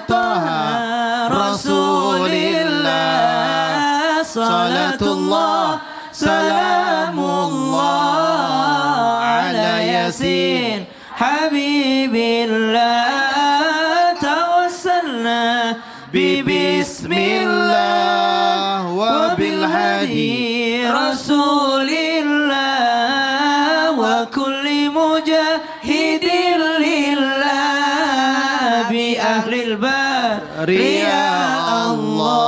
Taha Rasulillah. Salatullah salamullah ala Yasin Habibillah. Tawassalna Bismillah wa bil hadi Rasulillah wa kulli mujahidin lillah bi ahlil bari ya Allah.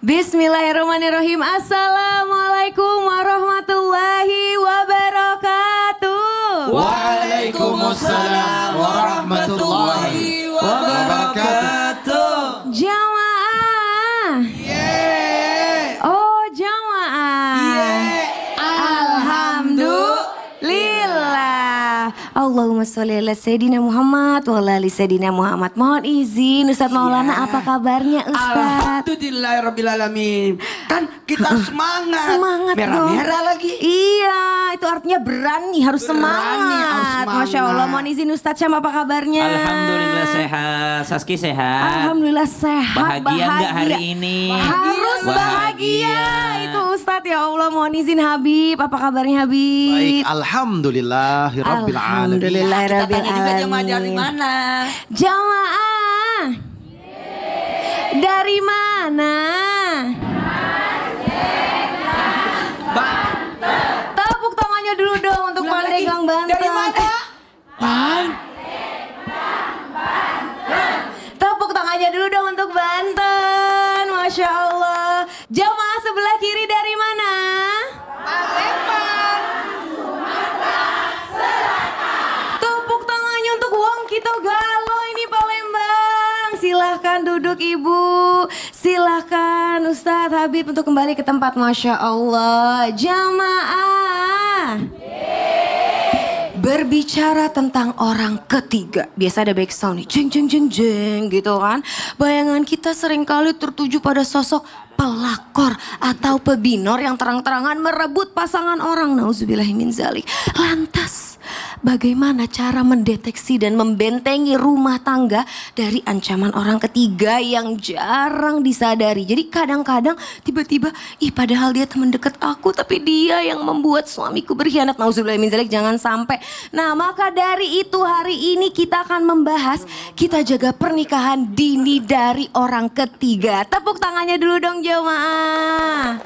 Bismillahirrahmanirrahim. Assalamualaikum warahmatullahi wabarakatuh. Waalaikumsalam warahmatullahi wabarakatuh. Jamaah. Oh, jamaah. Alhamdulillah. Allahumma sholli ala Sayyidina Muhammad wa ala ali Sayyidina Muhammad. Mohon izin Ustadz Maulana, apa kabarnya Ustadz? Alhamdulillahirrabbilalamin. Kan kita semangat. Semangat merah-merah dong. lagi. Iya, itu artinya berani, harus Berani, harus semangat. semangat. Masya Allah, mohon izin Ustadz Syam, apa kabarnya? Alhamdulillah sehat. Saski sehat. Alhamdulillah sehat. Bahagia nggak hari ini? Harus bahagia. Itu Ustadz, ya Allah, mohon izin Habib, apa kabarnya Habib? Baik, alhamdulillahirabbil alamin. Alhamdulillahirabbil Kita tanya juga jemaah dari alamin. mana? Jamaah. Dari mana? Tepuk tangannya dulu dong untuk Ulang lagi. Pandeglang Banten. Dari mana? Tepuk tangannya dulu dong untuk Banten. Masya Allah. Jamaah sebelah kiri dari mana? Tepuk tangannya untuk Wong Kito Galo, ini Palembang. Silahkan duduk Ibu. Silahkan Ustadz Habib untuk kembali ke tempat. Masya Allah. Jamaah. Berbicara tentang orang ketiga, biasa ada back sound nih, jeng jeng jeng jeng gitu kan. Bayangan kita seringkali tertuju pada sosok pelakor atau pebinor yang terang-terangan merebut pasangan orang. Nauzubillahi min zalik. Lantas, bagaimana cara mendeteksi dan membentengi rumah tangga dari ancaman orang ketiga yang jarang disadari? Jadi kadang-kadang tiba-tiba, padahal dia teman dekat aku, tapi dia yang membuat suamiku berkhianat. Nauzubillahi min zalik, jangan sampai. Nah, maka dari itu hari ini kita akan membahas, kita jaga pernikahan dini dari orang ketiga. Tepuk tangannya dulu dong jemaah.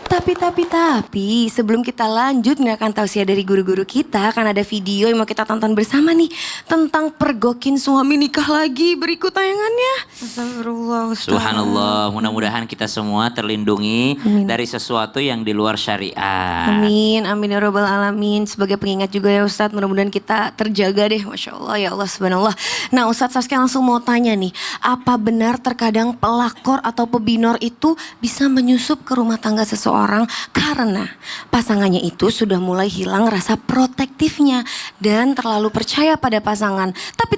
Tapi sebelum kita lanjut mendengarkan tausiah dari guru-guru kita, kan ada video yang mau kita tonton bersama nih tentang pergokin suami nikah lagi. Berikut tayangannya. Astagfirullah. Subhanallah, mudah-mudahan kita semua terlindungi dari sesuatu yang di luar syariat. Amin, amin ya robbal alamin. Sebagai pengingat juga ya Ustadz, mudah-mudahan kita terjaga deh. Masya Allah, ya Allah subhanallah. Nah Ustadz Saskia langsung mau tanya nih, apa benar terkadang pelakor atau pebinor itu bisa menyusup ke rumah tangga seseorang karena pasangannya itu sudah mulai hilang rasa protektifnya dan terlalu percaya pada pasangan. Tapi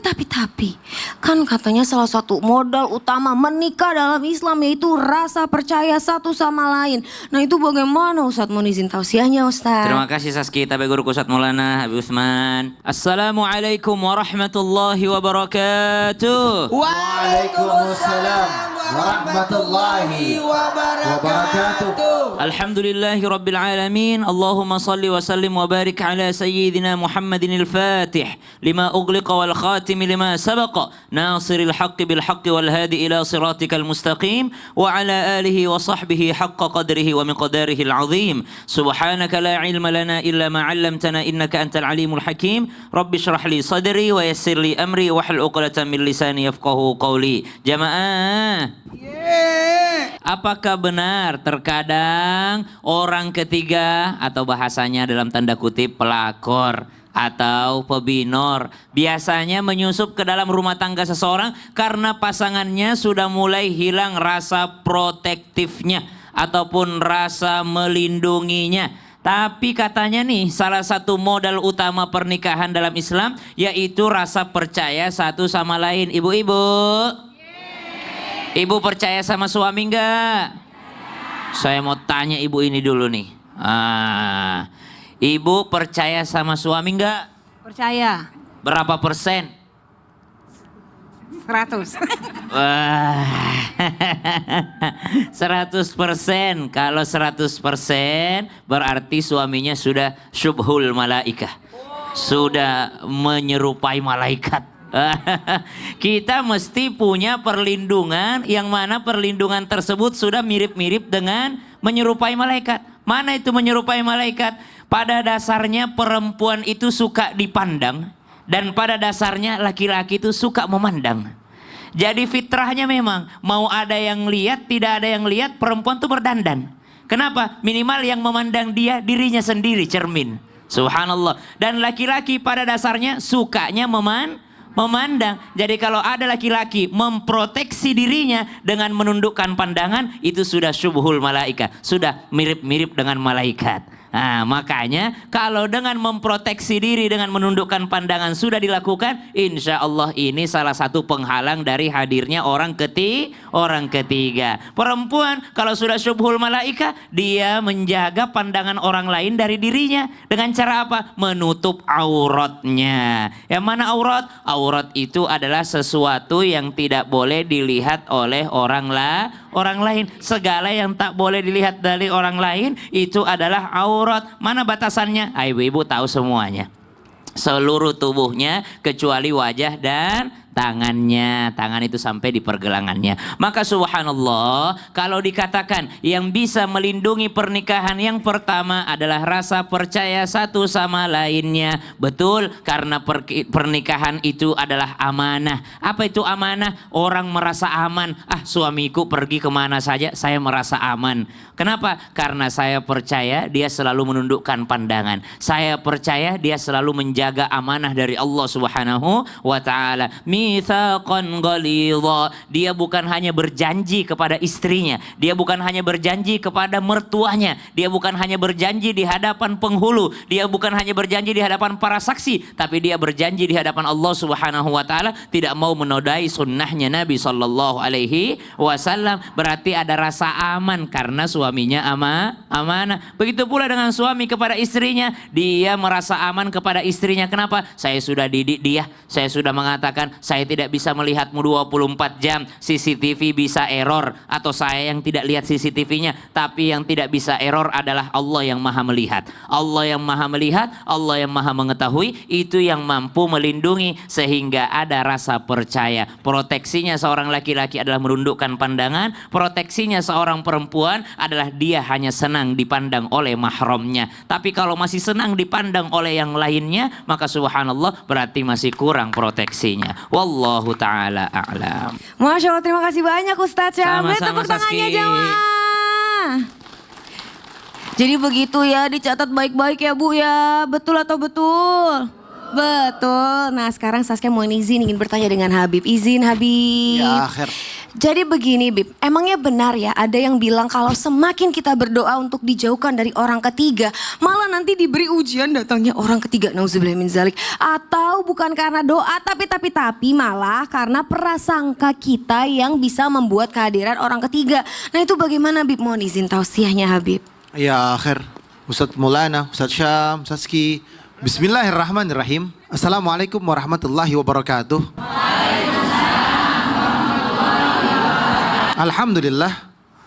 kan katanya salah satu modal utama menikah dalam Islam yaitu rasa percaya satu sama lain. Nah itu bagaimana Ustadz? Mohon izin tausiahnya Ustadz. Terima kasih Saski, tapi guru Ustadz Maulana Habib Utsman. Assalamualaikum warahmatullahi wabarakatuh. Waalaikumsalam warahmatullahi wabarakatuh. Alhamdulillahi rabbil alamin. Allahumma salli wa sallim wa barik ala sayyidina Muhammadin al-Fatih lima ughliqa wal khatim lima sabaqa nasiril haqqi bil haqqi wal hadi ila siratikal mustaqim wa ala alihi wa sahbihi haqqa qadrihi wa miqdarihi al-azim. Subhanaka la ilma lana illa ma 'allamtana innaka antal alimul hakim. Rabbi shrah li sadri wa yassir li amri wahlul 'uqdatam min lisani yafqahu qawli. Jamaah, apakah benar terkadang orang ketiga atau bahasanya dalam tanda kutip pelakor atau pebinor biasanya menyusup ke dalam rumah tangga seseorang karena pasangannya sudah mulai hilang rasa protektifnya ataupun rasa melindunginya? Tapi katanya nih salah satu modal utama pernikahan dalam Islam yaitu rasa percaya satu sama lain. Ibu-ibu, ibu percaya sama suami enggak? Saya mau tanya ibu ini dulu nih. Ibu percaya sama suami enggak? Percaya. Berapa persen? 100. Wah, 100%. Kalau 100% berarti suaminya sudah syubhul malaikah. Sudah menyerupai malaikat. Kita mesti punya perlindungan yang mana perlindungan tersebut sudah mirip-mirip dengan menyerupai malaikat. Mana itu menyerupai malaikat? Pada dasarnya perempuan itu suka dipandang dan pada dasarnya laki-laki itu suka memandang. Jadi fitrahnya memang mau ada yang lihat, tidak ada yang lihat, perempuan tuh berdandan. Kenapa? Minimal yang memandang dia dirinya sendiri, cermin. Subhanallah. Dan laki-laki pada dasarnya sukanya memandang. Jadi kalau ada laki-laki memproteksi dirinya dengan menundukkan pandangan, itu sudah syubhul malaika, sudah mirip-mirip dengan malaikat. Nah, makanya kalau dengan memproteksi diri dengan menundukkan pandangan sudah dilakukan, insya Allah ini salah satu penghalang dari hadirnya orang ketiga. Perempuan kalau sudah syubhul malaika, dia menjaga pandangan orang lain dari dirinya dengan cara apa? Menutup auratnya. Yang mana aurat? Aurat itu adalah sesuatu yang tidak boleh dilihat oleh orang lain. Segala yang tak boleh dilihat dari orang lain itu adalah aurat. Mana batasannya? Ibu-ibu tahu semuanya. Seluruh tubuhnya kecuali wajah dan tangannya. Tangan itu sampai di pergelangannya. Maka subhanallah, kalau dikatakan yang bisa melindungi pernikahan yang pertama adalah rasa percaya satu sama lainnya. Betul, karena pernikahan itu adalah amanah. Apa itu amanah? Orang merasa aman. Suamiku pergi kemana saja saya merasa aman. Kenapa? Karena saya percaya dia selalu menundukkan pandangan. Saya percaya dia selalu menjaga amanah dari Allah Subhanahu wa taala. Mitsaqan ghalidha. Dia bukan hanya berjanji kepada istrinya, dia bukan hanya berjanji kepada mertuanya, dia bukan hanya berjanji di hadapan penghulu, dia bukan hanya berjanji di hadapan para saksi, tapi dia berjanji di hadapan Allah Subhanahu wa taala tidak mau menodai sunnahnya Nabi sallallahu alaihi wasallam. Berarti ada rasa aman karena suaminya amanah. Begitu pula dengan suami kepada istrinya, dia merasa aman kepada istrinya. Kenapa? Saya sudah didik dia, saya sudah mengatakan saya tidak bisa melihatmu 24 jam, CCTV bisa error, atau saya yang tidak lihat CCTV-nya, tapi yang tidak bisa error adalah Allah yang maha melihat. Allah yang maha melihat, Allah yang maha mengetahui, itu yang mampu melindungi sehingga ada rasa percaya. Proteksinya seorang laki-laki adalah menundukkan pandangan, proteksinya seorang perempuan adalah dia hanya senang dipandang oleh mahramnya. Tapi kalau masih senang dipandang oleh yang lainnya, maka subhanallah berarti masih kurang proteksinya. Wallahu ta'ala a'lam. Masya Allah, terima kasih banyak Ustadz Syamil. Sama-sama, Tepuk tangannya Saski. jamaah. Jadi begitu ya, dicatat baik-baik ya Bu ya. Betul atau betul? Betul. Nah sekarang Saskia mau ingin bertanya dengan Habib. Izin Habib. Ya akhir. Jadi begini Bib, emangnya benar ya ada yang bilang kalau semakin kita berdoa untuk dijauhkan dari orang ketiga, malah nanti diberi ujian datangnya orang ketiga, nauzubillah min zalik. Atau bukan karena doa tapi malah karena prasangka kita yang bisa membuat kehadiran orang ketiga. Nah itu bagaimana Bib? Mohon izin tausiahnya Habib. Ya akhir. Ustadz Maulana, Ustadz Syam, Saski. Bismillahirrahmanirrahim. Assalamualaikum warahmatullahi wabarakatuh.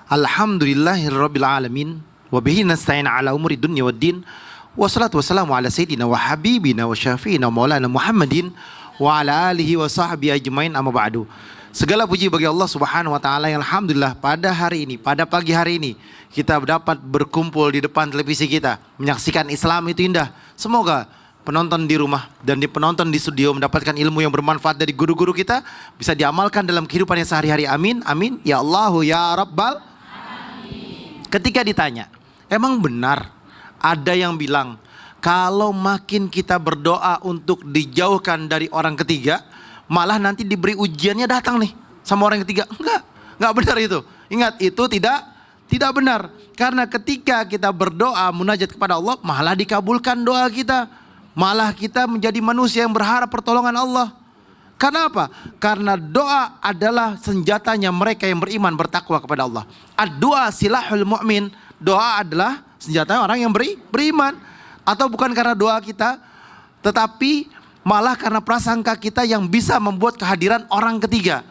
Alhamdulillahirabbil alamin wa bihi nasta'in ala umuri dunya waddin. Wassalatu wassalamu ala sayyidina wa habibina wa syafi'ina maulana Muhammadin wa ala alihi wa sahbihi ajmain, amma ba'du. Segala puji bagi Allah Subhanahu wa taala yang alhamdulillah pada hari ini, pada pagi hari ini kita dapat berkumpul di depan televisi kita menyaksikan Islam itu indah. Semoga penonton di rumah dan penonton di studio mendapatkan ilmu yang bermanfaat dari guru-guru kita, bisa diamalkan dalam kehidupannya sehari-hari. Amin, amin. Ya Allahu ya Rabbal. Amin. Ketika ditanya, emang benar ada yang bilang kalau makin kita berdoa untuk dijauhkan dari orang ketiga, malah nanti diberi ujiannya datang nih sama orang ketiga? Enggak benar itu. Ingat, itu tidak benar. Karena ketika kita berdoa munajat kepada Allah, malah dikabulkan doa kita. Malah kita menjadi manusia yang berharap pertolongan Allah. Karena apa? Karena doa adalah senjatanya mereka yang beriman, bertakwa kepada Allah. Ad-doa silahul mu'min. Doa adalah senjata orang yang beriman. Atau bukan karena doa kita, tetapi malah karena prasangka kita yang bisa membuat kehadiran orang ketiga.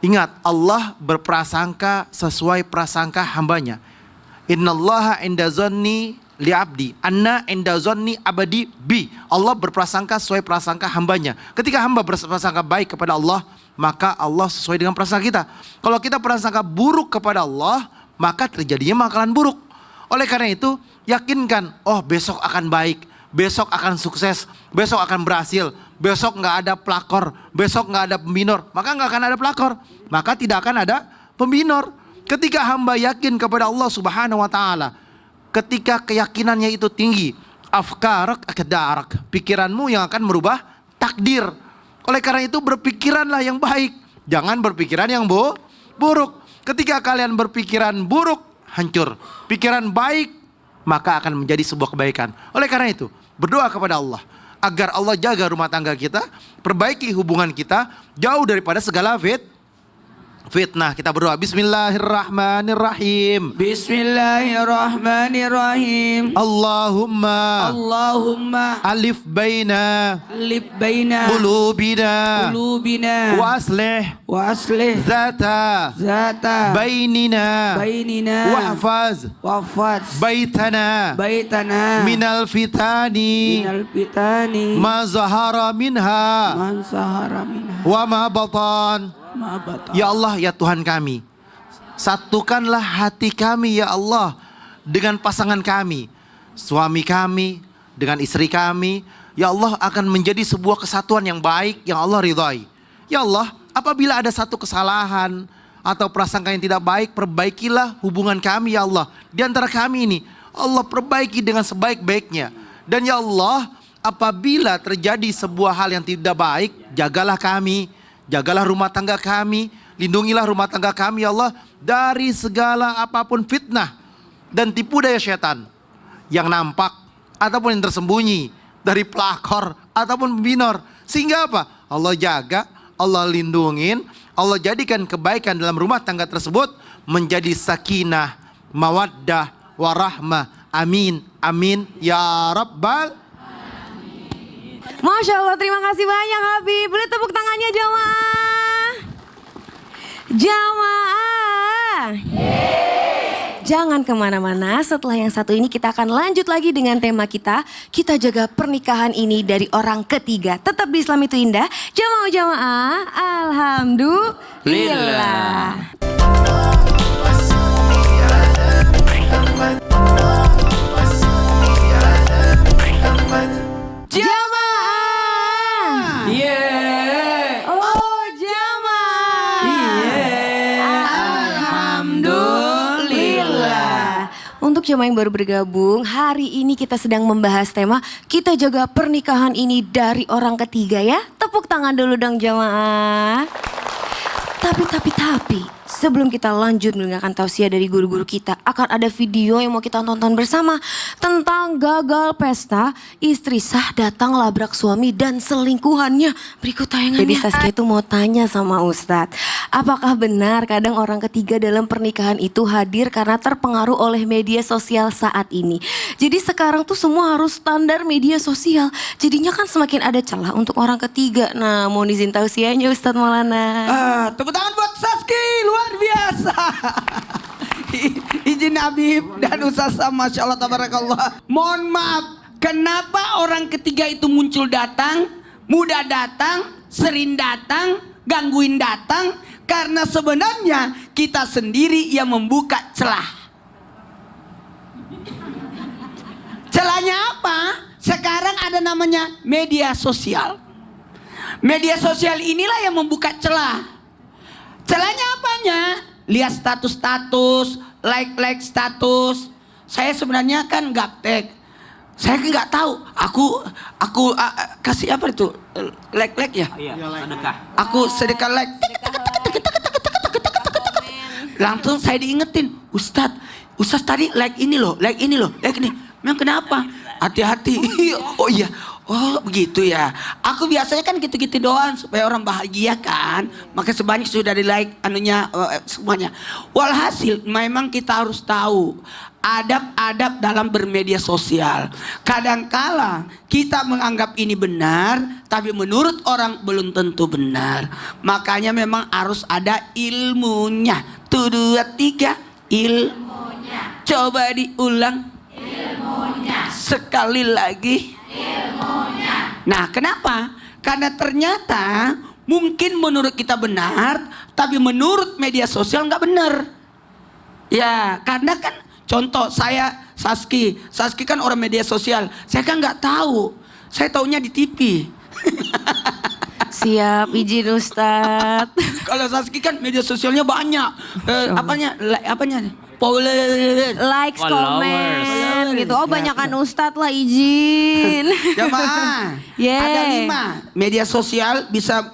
Ingat, Allah berprasangka sesuai prasangka hambanya. Innallaha inda zanni li'abdi, anna inda zanni abadi bi. Allah berprasangka sesuai prasangka hambanya. Ketika hamba berprasangka baik kepada Allah, maka Allah sesuai dengan prasangka kita. Kalau kita prasangka buruk kepada Allah, maka terjadinya bakalan buruk. Oleh karena itu, yakinkan, oh besok akan baik, besok akan sukses, besok akan berhasil, besok nggak ada pelakor, besok nggak ada pembinor, maka nggak akan ada pelakor, maka tidak akan ada pembinor. Ketika hamba yakin kepada Allah Subhanahu wa taala, ketika keyakinannya itu tinggi, afkarak akdarak, pikiranmu yang akan merubah takdir. Oleh karena itu berpikiranlah yang baik, jangan berpikiran yang buruk. Ketika kalian berpikiran buruk, hancur. Pikiran baik, maka akan menjadi sebuah kebaikan. Oleh karena itu, berdoa kepada Allah agar Allah jaga rumah tangga kita, perbaiki hubungan kita, jauh daripada segala fitnah. Kita berdoa. Bismillahirrahmanirrahim. Bismillahirrahmanirrahim. Allahumma alif baina qulubina wa aslih zata bainina wahfaz baitana minal fitani ma zahara minha wa ma batan. Ya Allah, ya Tuhan kami, satukanlah hati kami ya Allah dengan pasangan kami, suami kami dengan istri kami. Ya Allah, akan menjadi sebuah kesatuan yang baik yang Allah ridhai. Ya Allah, apabila ada satu kesalahan atau prasangka yang tidak baik, perbaikilah hubungan kami ya Allah. Di antara kami ini, Allah perbaiki dengan sebaik-baiknya. Dan ya Allah, apabila terjadi sebuah hal yang tidak baik, jagalah kami, jagalah rumah tangga kami, lindungilah rumah tangga kami ya Allah dari segala apapun fitnah dan tipu daya setan yang nampak ataupun yang tersembunyi, dari pelakor ataupun pembinor. Sehingga apa? Allah jaga, Allah lindungin, Allah jadikan kebaikan dalam rumah tangga tersebut menjadi sakinah, mawaddah, warahmah. Amin, amin ya rabbal. Masya Allah, terima kasih banyak Habib. Boleh tepuk tangannya jamaah. Jamaah. Jangan kemana-mana, setelah yang satu ini kita akan lanjut lagi dengan tema kita. Kita jaga pernikahan ini dari orang ketiga. Tetap di Islam itu indah. Jamaah-jamaah, alhamdulillah. Jamaah. Yeah. Oh, jamaah. Alhamdulillah. Untuk jamaah yang baru bergabung, hari ini kita sedang membahas tema kita jaga pernikahan ini dari orang ketiga ya. Tepuk tangan dulu dong jamaah. Tapi, sebelum kita lanjut mendengarkan tausiah dari guru-guru kita, akan ada video yang mau kita tonton bersama tentang gagal pesta, istri sah datang labrak suami dan selingkuhannya. Berikut tayangannya. Jadi Saskia itu mau tanya sama Ustadz, apakah benar kadang orang ketiga dalam pernikahan itu hadir karena terpengaruh oleh media sosial saat ini? Jadi sekarang tuh semua harus standar media sosial, jadinya kan semakin ada celah untuk orang ketiga. Nah, mau izin tausiahnya Ustadz Maulana. Tepuk tangan buat Saski, luar biasa. Izin Habib dan Ustazah, Masya Allah, tabarakallah. Mohon maaf, kenapa orang ketiga itu muncul datang, mudah datang, sering datang, gangguin datang? Karena sebenarnya kita sendiri yang membuka celah. Celahnya apa? Sekarang ada namanya media sosial. Media sosial inilah yang membuka celah. Celahnya apanya? Lihat status-status, like status. Saya sebenarnya kan gaptek. Saya nggak tahu. Aku kasih apa itu? Like ya? Iya, sedekah. Aku sedekah like. Langsung saya diingetin, Ustadz tadi like ini loh. Memang kenapa? Hati-hati. Oh iya. Oh begitu ya. Aku biasanya kan gitu-gitu doang supaya orang bahagia kan. Maka sebanyak sudah di like anunya semuanya. Walhasil memang kita harus tahu adab-adab dalam bermedia sosial. Kadangkala kita menganggap ini benar, tapi menurut orang belum tentu benar. Makanya memang harus ada ilmunya. 1, 2, 3 ilmunya. Coba diulang. Ilmunya. Sekali lagi. Ilmunya. Nah, kenapa? Karena ternyata mungkin menurut kita benar, tapi menurut media sosial nggak benar. Ya, karena kan contoh saya Saski kan orang media sosial. Saya kan nggak tahu. Saya taunya di TV. Siap, izin Ustadz. Kalau Saski kan media sosialnya banyak. Apanya? Likes, komen gitu. Oh banyakan Ustadz lah, izin. Jamaah, Yeah. ada 5 media sosial bisa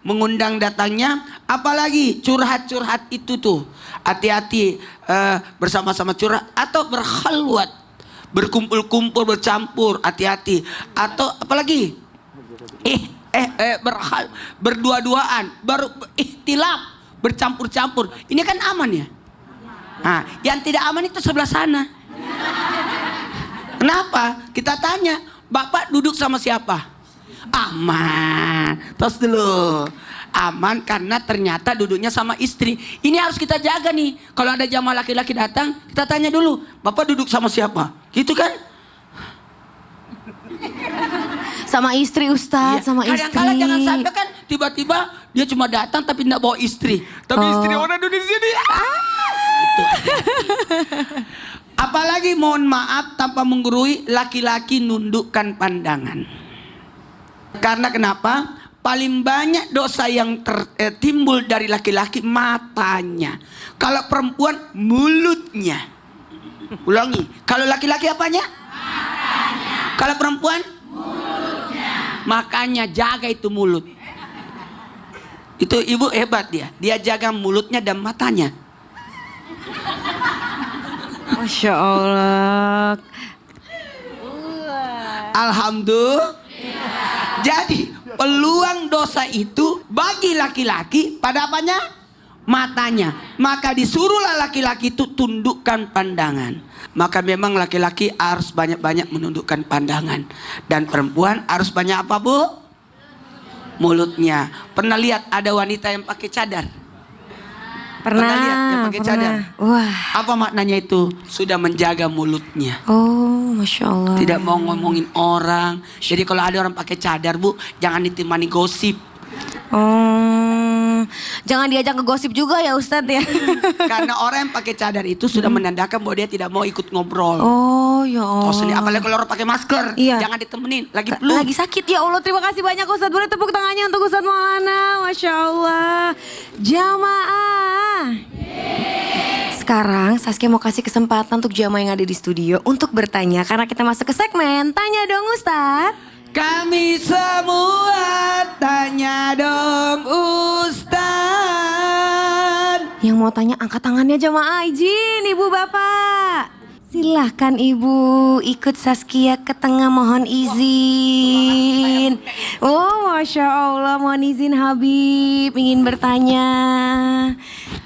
mengundang datangnya. Apalagi curhat-curhat itu tuh. Hati-hati bersama-sama curhat atau berkhalwat, berkumpul-kumpul, bercampur. Hati-hati. Atau apalagi berdua-duaan, ihtilaf, bercampur-campur. Ini kan aman ya. Nah, yang tidak aman itu sebelah sana. Kenapa? Kita tanya, Bapak duduk sama siapa? Aman. Tos dulu. Aman karena ternyata duduknya sama istri. Ini harus kita jaga nih. Kalau ada jamaah laki-laki datang, kita tanya dulu, Bapak duduk sama siapa? Gitu kan? Sama istri Ustadz, sama istri. Kadang-kadang jangan sampai kan tiba-tiba dia cuma datang tapi tidak bawa istri. Tapi istri orang duduk di sini. Itu. Apalagi mohon maaf tanpa menggurui, laki-laki nundukkan pandangan. Karena kenapa? Paling banyak dosa yang timbul dari laki-laki matanya. Kalau perempuan mulutnya. Ulangi. Kalau laki-laki apanya? Matanya. Kalau perempuan? Mulutnya. Makanya jaga itu mulut. Itu ibu hebat dia. Dia jaga mulutnya dan matanya. Masya Allah. Alhamdulillah. Jadi peluang dosa itu bagi laki-laki pada apanya? Matanya. Maka disuruhlah laki-laki itu tundukkan pandangan. Maka memang laki-laki harus banyak-banyak menundukkan pandangan. Dan perempuan harus banyak apa, Bu? Mulutnya. Pernah lihat ada wanita yang pakai cadar? Pernah lihat yang pakai cadar? Wah. Apa maknanya itu? Sudah menjaga mulutnya. Oh, Masya Allah. Tidak mau ngomongin orang. Jadi kalau ada orang pakai cadar, Bu, jangan ditemani gosip. Oh, jangan diajak ke gosip juga ya Ustadz ya. Karena orang yang pakai cadar itu sudah menandakan bahwa dia tidak mau ikut ngobrol. Oh ya Allah. Apalagi kalau orang pakai masker, Iya. jangan ditemenin. Lagi flu. Lagi sakit ya Allah. Terima kasih banyak Ustadz. Boleh tepuk tangannya untuk Ustadz Maulana. Masya Allah. Jamaah. Sekarang Saskia mau kasih kesempatan untuk jamaah yang ada di studio untuk bertanya. Karena kita masuk ke segmen Tanya Dong Ustadz. Kami semua tanya dong Ustadz. Yang mau tanya angkat tangannya jamaah, izin ibu bapak. Silahkan ibu ikut Saskia ke tengah, mohon izin. Oh Masya Allah, mohon izin Habib ingin bertanya.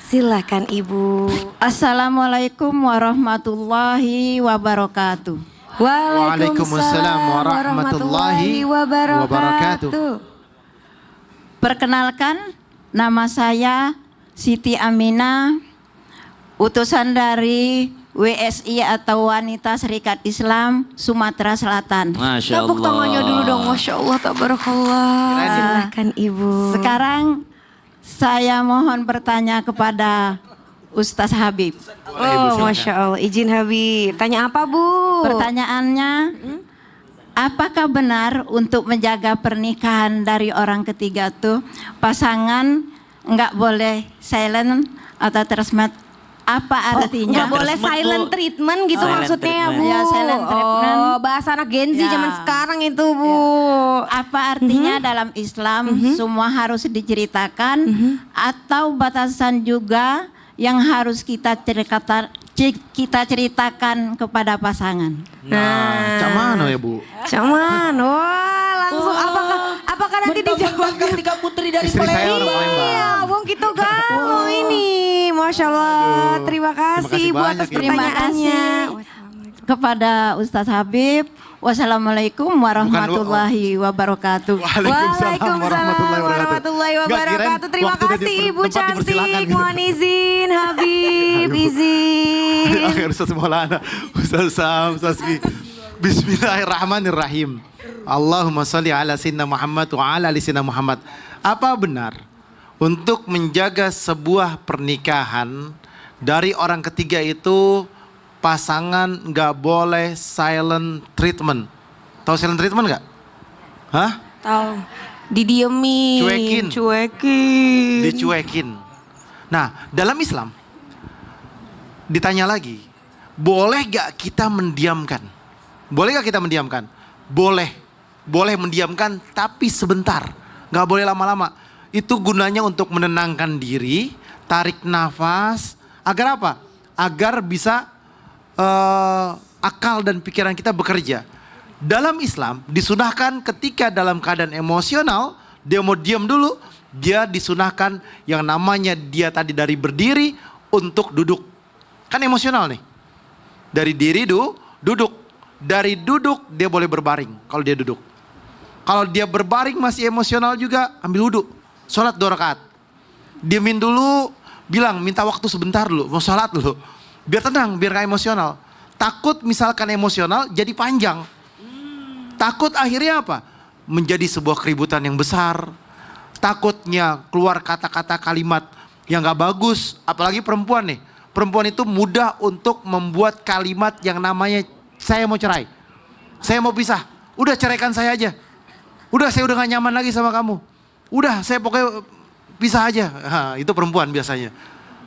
Silahkan ibu. Assalamualaikum warahmatullahi wabarakatuh. Waalaikumsalam warahmatullahi wabarakatuh. Perkenalkan, nama saya Siti Aminah, utusan dari WSI atau Wanita Serikat Islam Sumatera Selatan. Masya Allah. Tepuk tangannya dulu dong, Masya Allah, tabarakallah. Silahkan ibu. Sekarang saya mohon bertanya kepada Ustaz Habib. Oh Masya Allah, izin Habib. Tanya apa Bu? Pertanyaannya, apakah benar untuk menjaga pernikahan dari orang ketiga tuh pasangan nggak boleh silent atau transmit? Apa artinya? Nggak boleh silent treatment gitu Silent maksudnya ya Bu? treatment. Ya, silent treatment. Oh, bahasa anak Gen Z Ya. zaman sekarang itu Bu. Apa artinya dalam Islam semua harus diceritakan atau batasan juga yang harus kita kita ceritakan kepada pasangan. Nah, cak mana ya Bu? Cuman, wah langsung apakah nanti dijawab? Mentang-mentang Kartika Putri dari Istri saya Palembang. orang Palembang. Iya, Bung Kito Gamo ini. Masya Allah, terima kasih kasih Ibu banyak, atas Ibu. Terima pertanyaannya. Kepada Ustadz Habib. Wassalamualaikum warahmatullahi wabarakatuh. Waalaikumsalam warahmatullahi wabarakatuh. Terima kasih Ibu cantik. Mohon izin Habib, izin. Akhir Ustaz Maulana, Ustaz Sam, Ustaz Ki. Bismillahirrahmanirrahim. Allahumma salli ala sayyidina Muhammad wa ala ali sayyidina Muhammad. Apa benar untuk menjaga sebuah pernikahan dari orang ketiga itu pasangan nggak boleh silent treatment? Tahu silent treatment nggak? Hah? Tahu. Didiemin. Cuekin. Dicuekin. Nah, dalam Islam ditanya lagi, boleh gak kita mendiamkan? Boleh gak kita mendiamkan? Boleh. Boleh mendiamkan tapi sebentar. Gak boleh lama-lama. Itu gunanya untuk menenangkan diri, tarik nafas. Agar apa? Agar bisa akal dan pikiran kita bekerja. Dalam Islam disunahkan ketika dalam keadaan emosional, dia mau diam dulu, dia disunahkan yang namanya dia tadi dari berdiri untuk duduk. Kan emosional nih. Dari diri duduk. Dari duduk dia boleh berbaring kalau dia duduk. Kalau dia berbaring masih emosional juga, ambil wudhu. Sholat 2 rakaat. Diemin dulu, bilang minta waktu sebentar dulu, mau sholat dulu. Biar tenang, biar gak emosional. Takut misalkan emosional jadi panjang. Takut akhirnya apa? Menjadi sebuah keributan yang besar. Takutnya keluar kata-kata kalimat yang gak bagus. Apalagi perempuan nih. Perempuan itu mudah untuk membuat kalimat yang namanya saya mau cerai. Saya mau pisah. Udah ceraikan saya aja. Udah saya udah gak nyaman lagi sama kamu. Udah saya pokoknya pisah aja. Itu perempuan biasanya.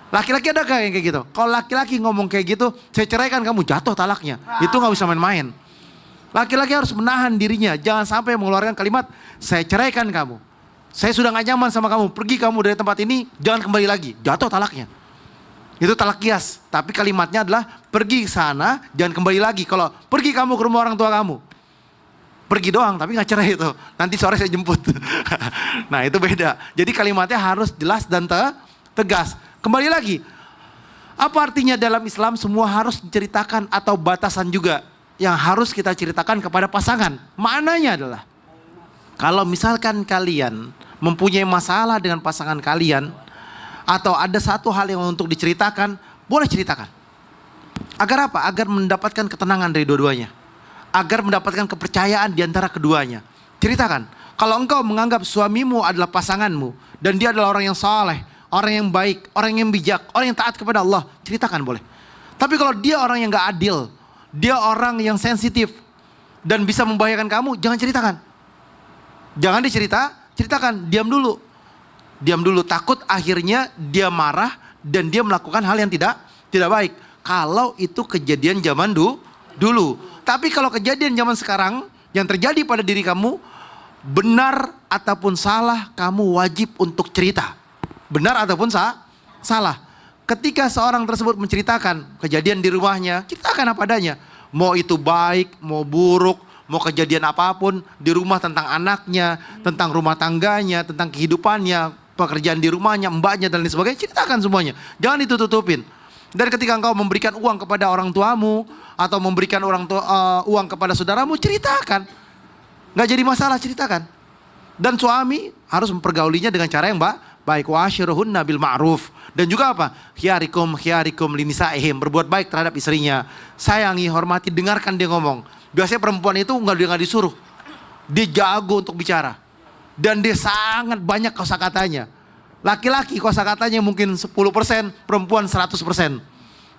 Laki-laki ada gak yang kayak gitu? Kalau laki-laki ngomong kayak gitu, saya ceraikan kamu, jatuh talaknya. Itu gak bisa main-main. Laki-laki harus menahan dirinya. Jangan sampai mengeluarkan kalimat, saya ceraikan kamu. Saya sudah gak nyaman sama kamu. Pergi kamu dari tempat ini, jangan kembali lagi. Jatuh talaknya. Itu talak kias. Tapi kalimatnya adalah pergi ke sana, jangan kembali lagi. Kalau pergi kamu ke rumah orang tua kamu. Pergi doang tapi gak cerai itu. Nanti sore saya jemput. Nah itu beda. Jadi kalimatnya harus jelas dan tegas. Kembali lagi. Apa artinya dalam Islam semua harus diceritakan atau batasan juga yang harus kita ceritakan kepada pasangan? Maknanya adalah kalau misalkan kalian mempunyai masalah dengan pasangan kalian atau ada satu hal yang untuk diceritakan, boleh ceritakan. Agar apa? Agar mendapatkan ketenangan dari dua-duanya. Agar mendapatkan kepercayaan di antara keduanya. Ceritakan. Kalau engkau menganggap suamimu adalah pasanganmu dan dia adalah orang yang saleh, orang yang baik, orang yang bijak, orang yang taat kepada Allah, ceritakan boleh. Tapi kalau dia orang yang gak adil, dia orang yang sensitif dan bisa membahayakan kamu, jangan ceritakan. Jangan ceritakan, diam dulu. Diam dulu, takut akhirnya dia marah dan dia melakukan hal yang tidak baik. Kalau itu kejadian zaman dulu. Tapi kalau kejadian zaman sekarang yang terjadi pada diri kamu, benar ataupun salah, kamu wajib untuk cerita. Benar ataupun salah. Ketika seorang tersebut menceritakan kejadian di rumahnya, ceritakan apa adanya. Mau itu baik, mau buruk, mau kejadian apapun di rumah tentang anaknya, tentang rumah tangganya, tentang kehidupannya, pekerjaan di rumahnya, mbaknya dan lain sebagainya, ceritakan semuanya. Jangan ditutupin. Dan ketika engkau memberikan uang kepada orang tuamu atau memberikan uang kepada saudaramu, ceritakan. Gak jadi masalah, ceritakan. Dan suami harus mempergaulinya dengan cara yang baik. Wa ashiruhunna bil ma'ruf. Dan juga apa? Khiyarikum linisaihim. Berbuat baik terhadap istrinya. Sayangi, hormati, dengarkan dia ngomong. Biasanya perempuan itu nggak disuruh. Dia jago untuk bicara. Dan dia sangat banyak kosakatanya. Laki-laki kosakatanya mungkin 10%, perempuan 100%.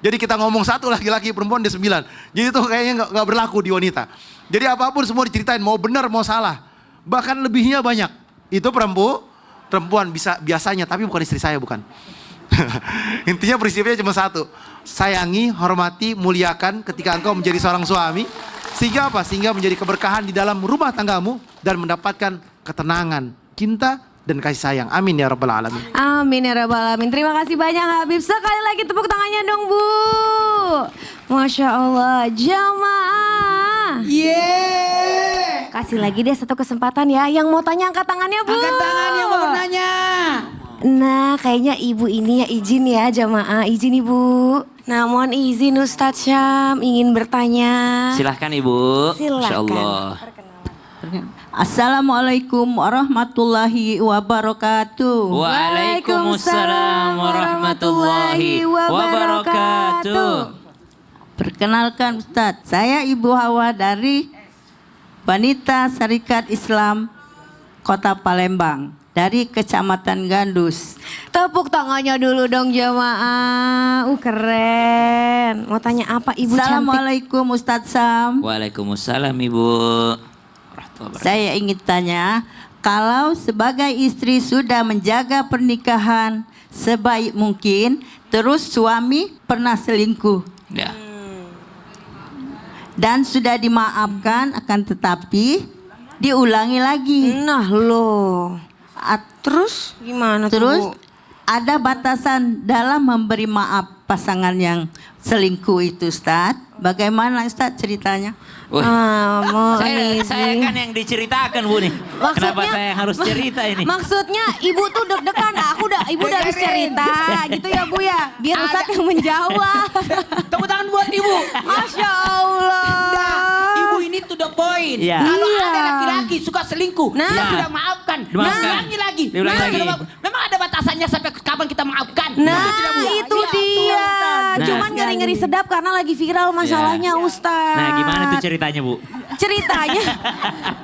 Jadi kita ngomong satu laki-laki, perempuan dia 9. Jadi itu kayaknya nggak berlaku di wanita. Jadi apapun semua diceritain, mau benar mau salah. Bahkan lebihnya banyak. Itu perempuan biasanya, tapi bukan istri saya, bukan. Intinya prinsipnya cuma satu. Sayangi, hormati, muliakan ketika engkau menjadi seorang suami. Sehingga apa? Sehingga menjadi keberkahan di dalam rumah tanggamu dan mendapatkan ketenangan, cinta, dan kasih sayang. Amin ya rabbal alamin. Amin ya rabbal alamin. Terima kasih banyak Habib. Sekali lagi tepuk tangannya dong Bu. Masya Allah, jamaah. Yeay. Kasih lagi dia satu kesempatan ya. Yang mau tanya angkat tangannya, Bu. Angkat tangan yang mau nanya. Nah, kayaknya ibu ini ya izin ya jamaah, izin ibu. Nah, mohon izin Ustadz Syam ingin bertanya. Silahkan Ibu. Silakan. Masya Allah. Assalamualaikum warahmatullahi wabarakatuh. Waalaikumsalam warahmatullahi wabarakatuh. Perkenalkan Ustadz, saya Ibu Hawa dari Wanita Syarikat Islam Kota Palembang dari Kecamatan Gandus. Tepuk tangannya dulu dong jamaah. Keren. Mau tanya apa Ibu cantik? Assalamualaikum Ustadz Sam. Waalaikumsalam Ibu. Saya ingin tanya, kalau sebagai istri sudah menjaga pernikahan sebaik mungkin, terus suami pernah selingkuh Ya. dan sudah dimaafkan, akan tetapi diulangi lagi. Nah loh. Terus gimana Terus tuh Bu? ada batasan dalam memberi maaf pasangan yang selingkuh itu Ustadz. Bagaimana Ustadz ceritanya? Wah. Mohon Saya izin. kan yang diceritakan Bu nih. Kenapa saya yang harus cerita ini? Maksudnya ibu tuh deg-degan, ibu udah habis cerita gitu ya Bu ya. Biar Ustadz yang menjawab. Tepuk tangan buat ibu. Masya Allah. Nah, ibu ini to the point. Iya. Kalau Iya. ada laki-laki suka selingkuh, Nah. dia sudah maafkan. Dimaafkan. Diulangi lagi. Diulangi lagi. Memang ada batasannya sampai kapan kita maafkan. Nah Betul tidak, Bu? itu Iya, dia. Nah. Cuman ngeri-ngeri sedap karena lagi viral masalahnya Ustadz. Nah, gimana tuh ceritanya Bu? Ceritanya.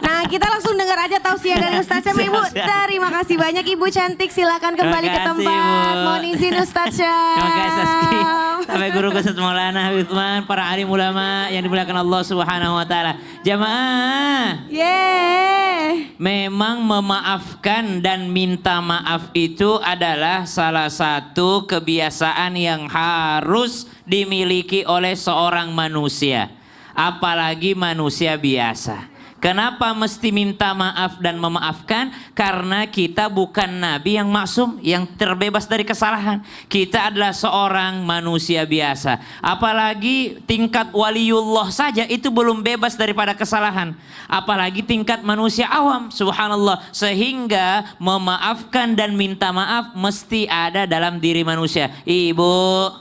Nah, kita langsung dengar aja tausiah dari Ustadz Syam Ibu. Siap. Terima kasih banyak Ibu cantik. Silakan kembali ke Terima kasih, tempat. Bu. Mohon izin Ustadz Syam. Terima kasih Saski. Sampai guru Ustaz Maulana Habib Utsman, para alim ulama yang dimuliakan Allah Subhanahu wa taala. Jamaah, Yeay. memang memaafkan dan minta maaf itu adalah salah satu kebiasaan yang harus dimiliki oleh seorang manusia. Apalagi manusia biasa. Kenapa mesti minta maaf dan memaafkan? Karena kita bukan nabi yang maksum, yang terbebas dari kesalahan. Kita adalah seorang manusia biasa. Apalagi tingkat waliullah saja itu belum bebas daripada kesalahan. Apalagi tingkat manusia awam, subhanallah. Sehingga memaafkan dan minta maaf mesti ada dalam diri manusia. Ibu,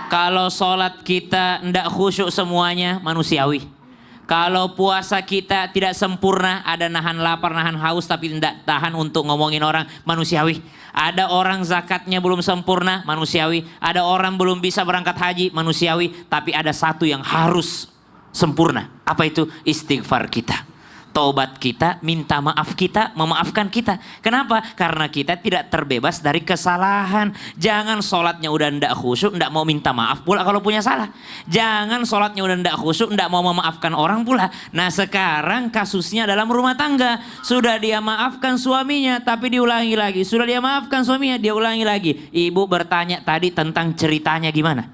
kalau sholat kita tidak khusyuk semuanya, manusiawi. Kalau puasa kita tidak sempurna, ada nahan lapar, nahan haus, tapi tidak tahan untuk ngomongin orang, manusiawi. Ada orang zakatnya belum sempurna, manusiawi. Ada orang belum bisa berangkat haji, manusiawi. Tapi ada satu yang harus sempurna. Apa itu? Istighfar kita. Taubat kita, minta maaf kita, memaafkan kita. Kenapa? Karena kita tidak terbebas dari kesalahan. Jangan sholatnya udah ndak khusyuk, ndak mau minta maaf pula kalau punya salah. Jangan sholatnya udah ndak khusyuk, ndak mau memaafkan orang pula. Nah sekarang kasusnya dalam rumah tangga. Sudah dia maafkan suaminya, tapi diulangi lagi. Sudah dia maafkan suaminya, dia ulangi lagi. Ibu bertanya tadi tentang ceritanya gimana?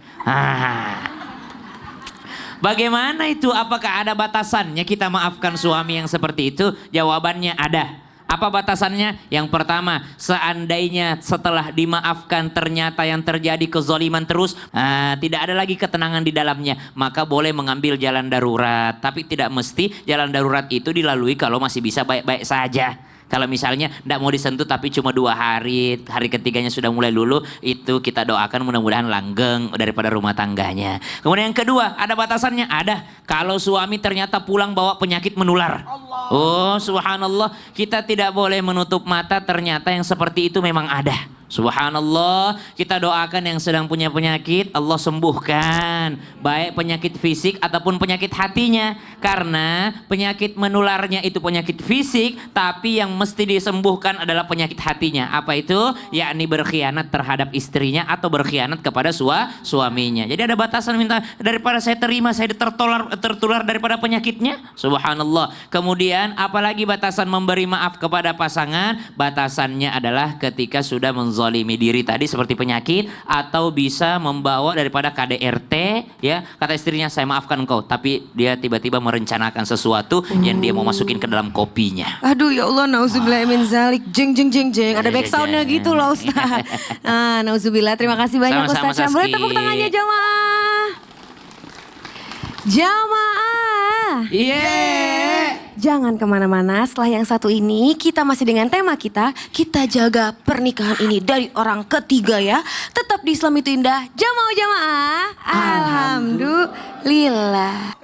Bagaimana itu? Apakah ada batasannya kita maafkan suami yang seperti itu? Jawabannya ada. Apa batasannya? Yang pertama, seandainya setelah dimaafkan ternyata yang terjadi kezaliman terus, tidak ada lagi ketenangan di dalamnya, maka boleh mengambil jalan darurat. Tapi tidak mesti jalan darurat itu dilalui kalau masih bisa baik-baik saja. Kalau misalnya tidak mau disentuh tapi cuma 2 hari, hari ketiganya sudah mulai luluh, itu kita doakan mudah-mudahan langgeng daripada rumah tangganya. Kemudian yang kedua, ada batasannya? Ada. Kalau suami ternyata pulang bawa penyakit menular. Oh subhanallah, kita tidak boleh menutup mata, ternyata yang seperti itu memang ada. Subhanallah, kita doakan yang sedang punya penyakit, Allah sembuhkan. Baik penyakit fisik ataupun penyakit hatinya. Karena penyakit menularnya itu penyakit fisik, tapi yang mesti disembuhkan adalah penyakit hatinya. Apa itu? Yakni berkhianat terhadap istrinya atau berkhianat kepada suaminya. Jadi ada batasan, minta daripada saya terima, saya tertular daripada penyakitnya. Subhanallah. Kemudian apalagi batasan memberi maaf kepada pasangan? Batasannya adalah ketika sudah menzalimi menzalimi diri tadi seperti penyakit, atau bisa membawa daripada KDRT, ya, kata istrinya saya maafkan engkau, tapi dia tiba-tiba merencanakan sesuatu yang dia mau masukin ke dalam kopinya. Aduh ya Allah, nauzubillah min zalik. Jeng jeng jeng jeng. Ada back soundnya Jeng. gitu loh Ustaz. Nauzubillah. Terima kasih banyak Sama-sama, Ustaz Syamrul. Saski. Tepuk tangannya jamaah. Jamaah. Jangan kemana-mana, setelah yang satu ini kita masih dengan tema kita. Kita jaga pernikahan ini dari orang ketiga ya. Tetap di Islam itu indah. Jamaah. Alhamdulillah.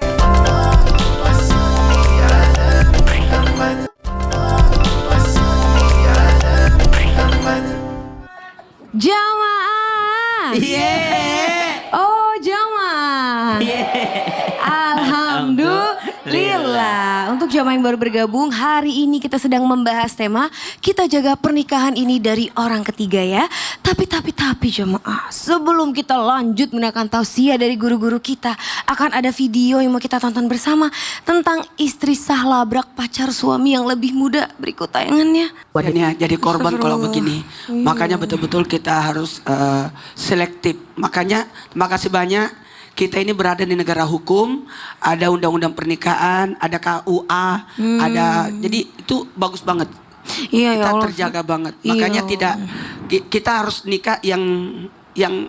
Jamaah. Oh jamaah. Alhamdulillah. Untuk jamaah yang baru bergabung, hari ini kita sedang membahas tema kita jaga pernikahan ini dari orang ketiga ya. Tapi jamaah, sebelum kita lanjut mendengarkan tausiah dari guru-guru kita, akan ada video yang mau kita tonton bersama tentang istri sah labrak pacar suami yang lebih muda. Berikut tayangannya. Jadi korban kalau Astagfirullah. begini. Makanya betul-betul kita harus selektif. Makanya terima kasih banyak. Kita ini berada di negara hukum, ada undang-undang pernikahan, ada KUA, ada, jadi itu bagus banget. Iya ya Kita Allah. terjaga banget. Iya. Makanya kita harus nikah yang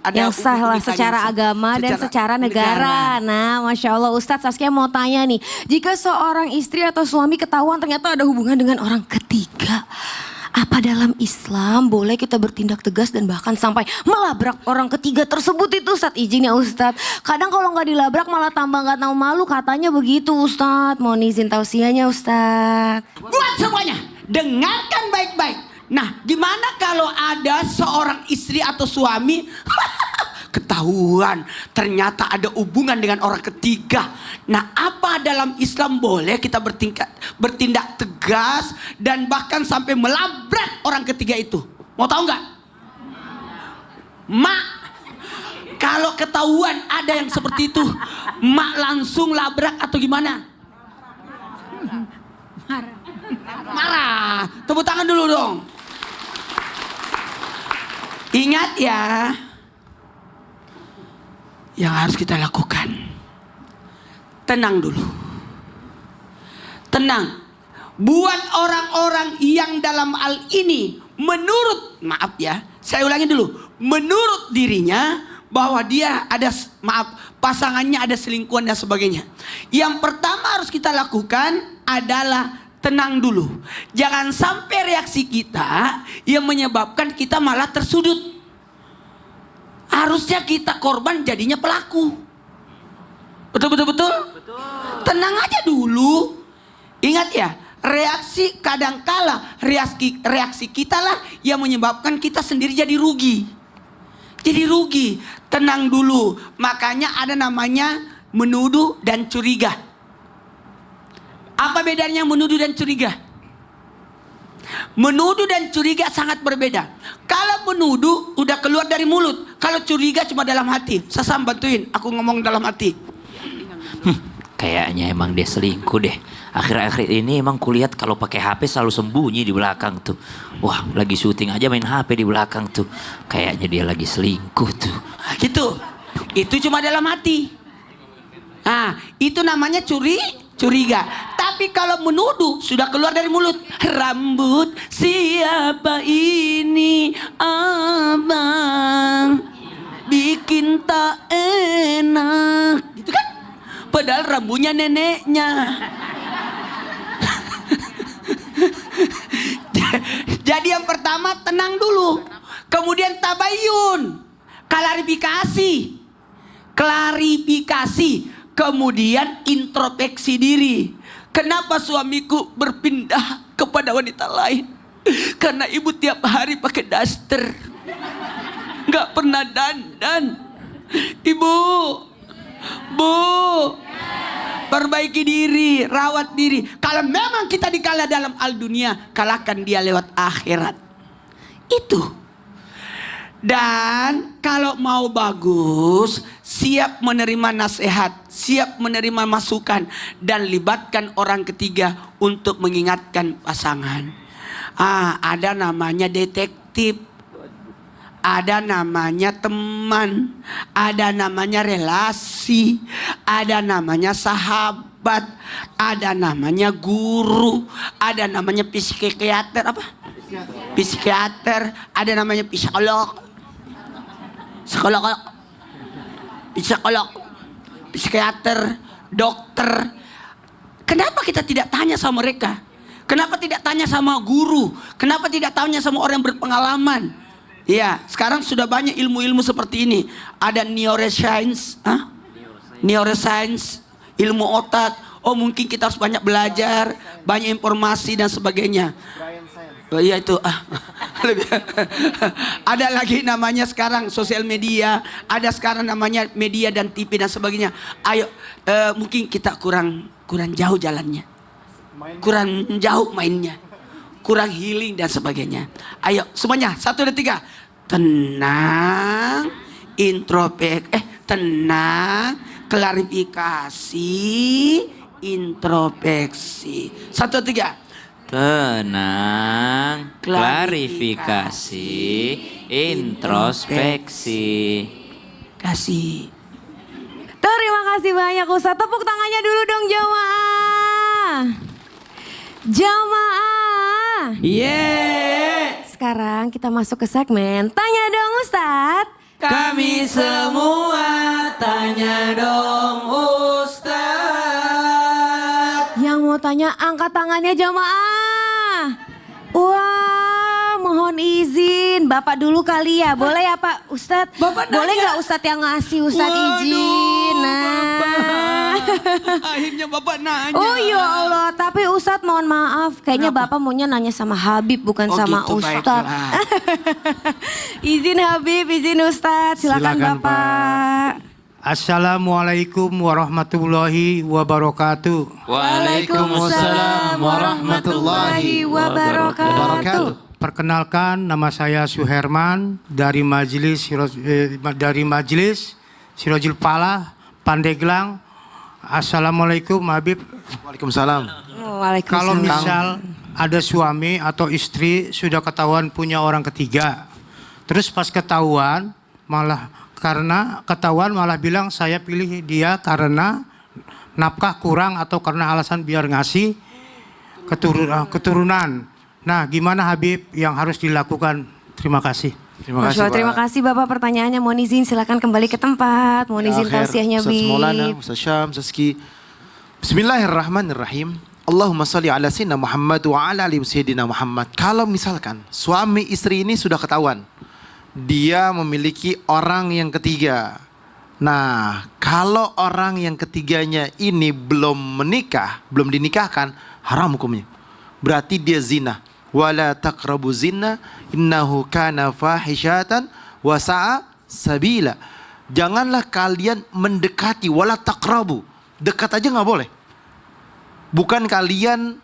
ada yang sah lah nikahnya secara sah. agama dan secara negara. Nah, Masya Allah Ustadz Saskia mau tanya nih, jika seorang istri atau suami ketahuan ternyata ada hubungan dengan orang ketiga, apa dalam Islam boleh kita bertindak tegas dan bahkan sampai melabrak orang ketiga tersebut itu Ustadz? Izin ya Ustadz. Kadang kalau nggak dilabrak malah tambah nggak tahu malu, katanya begitu Ustadz. Mohon izin tausiahnya Ustadz. Buat semuanya, dengarkan baik-baik. Nah, gimana kalau ada seorang istri atau suami ketahuan ternyata ada hubungan dengan orang ketiga. Nah, apa dalam Islam boleh kita bertindak tegas dan bahkan sampai melabrak orang ketiga itu? Mau tahu nggak? Mak, kalau ketahuan ada yang seperti itu, mak langsung labrak atau gimana? Marah. Tepuk tangan dulu dong. Ingat ya, yang harus kita lakukan, tenang dulu. Tenang. Buat orang-orang yang dalam hal ini menurut, maaf ya, saya ulangi dulu, menurut dirinya bahwa dia ada, maaf, pasangannya ada selingkuhan dan sebagainya. Yang pertama harus kita lakukan adalah tenang dulu. Jangan sampai reaksi kita yang menyebabkan kita malah tersudut. Harusnya kita korban jadinya pelaku. Betul? Tenang aja dulu. Ingat ya, reaksi kadangkala reaksi kita lah yang menyebabkan kita sendiri jadi rugi. Tenang dulu. Makanya ada namanya menuduh dan curiga. Apa bedanya menuduh dan curiga? Menuduh dan curiga sangat berbeda. Kalau menuduh udah keluar dari mulut. Kalau curiga cuma dalam hati. Sasam bantuin, aku ngomong dalam hati. Kayaknya emang dia selingkuh deh. Akhir-akhir ini emang kulihat kalau pakai HP selalu sembunyi di belakang tuh. Wah, lagi syuting aja main HP di belakang tuh. Kayaknya dia lagi selingkuh tuh. Nah, gitu. Itu cuma dalam hati. Nah, itu namanya curiga. Tapi kalau menuduh sudah keluar dari mulut. Rambut siapa ini abang, bikin tak enak. Gitu kan? Padahal rambutnya neneknya. Jadi yang pertama tenang dulu. Kemudian tabayun. Klarifikasi. Kemudian introspeksi diri. Kenapa suamiku berpindah kepada wanita lain? Karena ibu tiap hari pakai daster, nggak pernah dandan. Ibu, bu, perbaiki diri, rawat diri. Kalau memang kita dikalah dalam al dunia, kalahkan dia lewat akhirat. Itu. Dan kalau mau bagus, siap menerima nasihat, siap menerima masukan, dan libatkan orang ketiga untuk mengingatkan pasangan. Ada namanya detektif. ada namanya teman, ada namanya relasi, ada namanya sahabat, ada namanya guru, ada namanya psikiater apa? Psikiater, ada namanya psikolog, psikiater, dokter. Kenapa kita tidak tanya sama mereka? Kenapa tidak tanya sama guru? Kenapa tidak tanya sama orang yang berpengalaman? Ya, sekarang sudah banyak ilmu-ilmu seperti ini. Ada neuroscience, neuroscience, ilmu otak. Oh, mungkin kita harus banyak belajar, banyak informasi dan sebagainya. Oh iya itu. Ada lagi namanya sekarang sosial media, ada sekarang namanya media dan TV dan sebagainya. Ayo, mungkin kita kurang jauh jalannya, kurang jauh mainnya, kurang healing dan sebagainya. Ayo semuanya 1, 2, 3. Tenang, tenang, klarifikasi, introspeksi. 1, 2, 3. Tenang, klarifikasi, introspeksi. Kasih. Terima kasih banyak Ustadz. Tepuk tangannya dulu dong jamaah. Jamaah. Yeah. Sekarang kita masuk ke segmen Tanya Dong Ustadz. Kami semua tanya dong Ustadz. Yang mau tanya angkat tangannya jamaah. Wah, mohon izin. Bapak dulu kali ya. Boleh ya Pak Ustadz? Bapak boleh nanya. nggak Ustadz yang ngasih Ustadz izin? Nah. Akhirnya Bapak nanya. Oh ya Allah, tapi Ustadz mohon maaf. Kayaknya Bapak maunya nanya sama Habib bukan Oh, sama gitu, Ustadz. baiklah. Izin Habib, izin Ustadz. Silakan Silakan, Bapak. Assalamualaikum warahmatullahi wabarakatuh. Waalaikumsalam warahmatullahi wabarakatuh. Perkenalkan, nama saya Suherman dari Majelis Sirojul Falah, Pandeglang. Assalamualaikum Habib. Waalaikumsalam. Waalaikumsalam. Kalau misal ada suami atau istri sudah ketahuan punya orang ketiga, terus pas ketahuan malah bilang saya pilih dia karena nafkah kurang atau karena alasan biar ngasih keturunan. Nah, gimana Habib yang harus dilakukan? Terima kasih. Terima Masya Allah, terima kasih Bapak pertanyaannya. Mohon izin silakan kembali ke tempat. Mohon izin tausiahnya Ustaz Maulana, Bib. Ustaz Syam, Ustaz Ki. Bismillahirrahmanirrahim. Allahumma salli ala sayyidina Muhammad wa ala ali sayyidina Muhammad. Kalau misalkan suami istri ini sudah ketahuan dia memiliki orang yang ketiga. Nah, kalau orang yang ketiganya ini belum menikah, belum dinikahkan, haram hukumnya. Berarti dia zina. Wala taqrabu zina innahu kana fahishatan wa sa'a sabila. Janganlah kalian mendekati, wala taqrabu. Dekat aja nggak boleh. Bukan kalian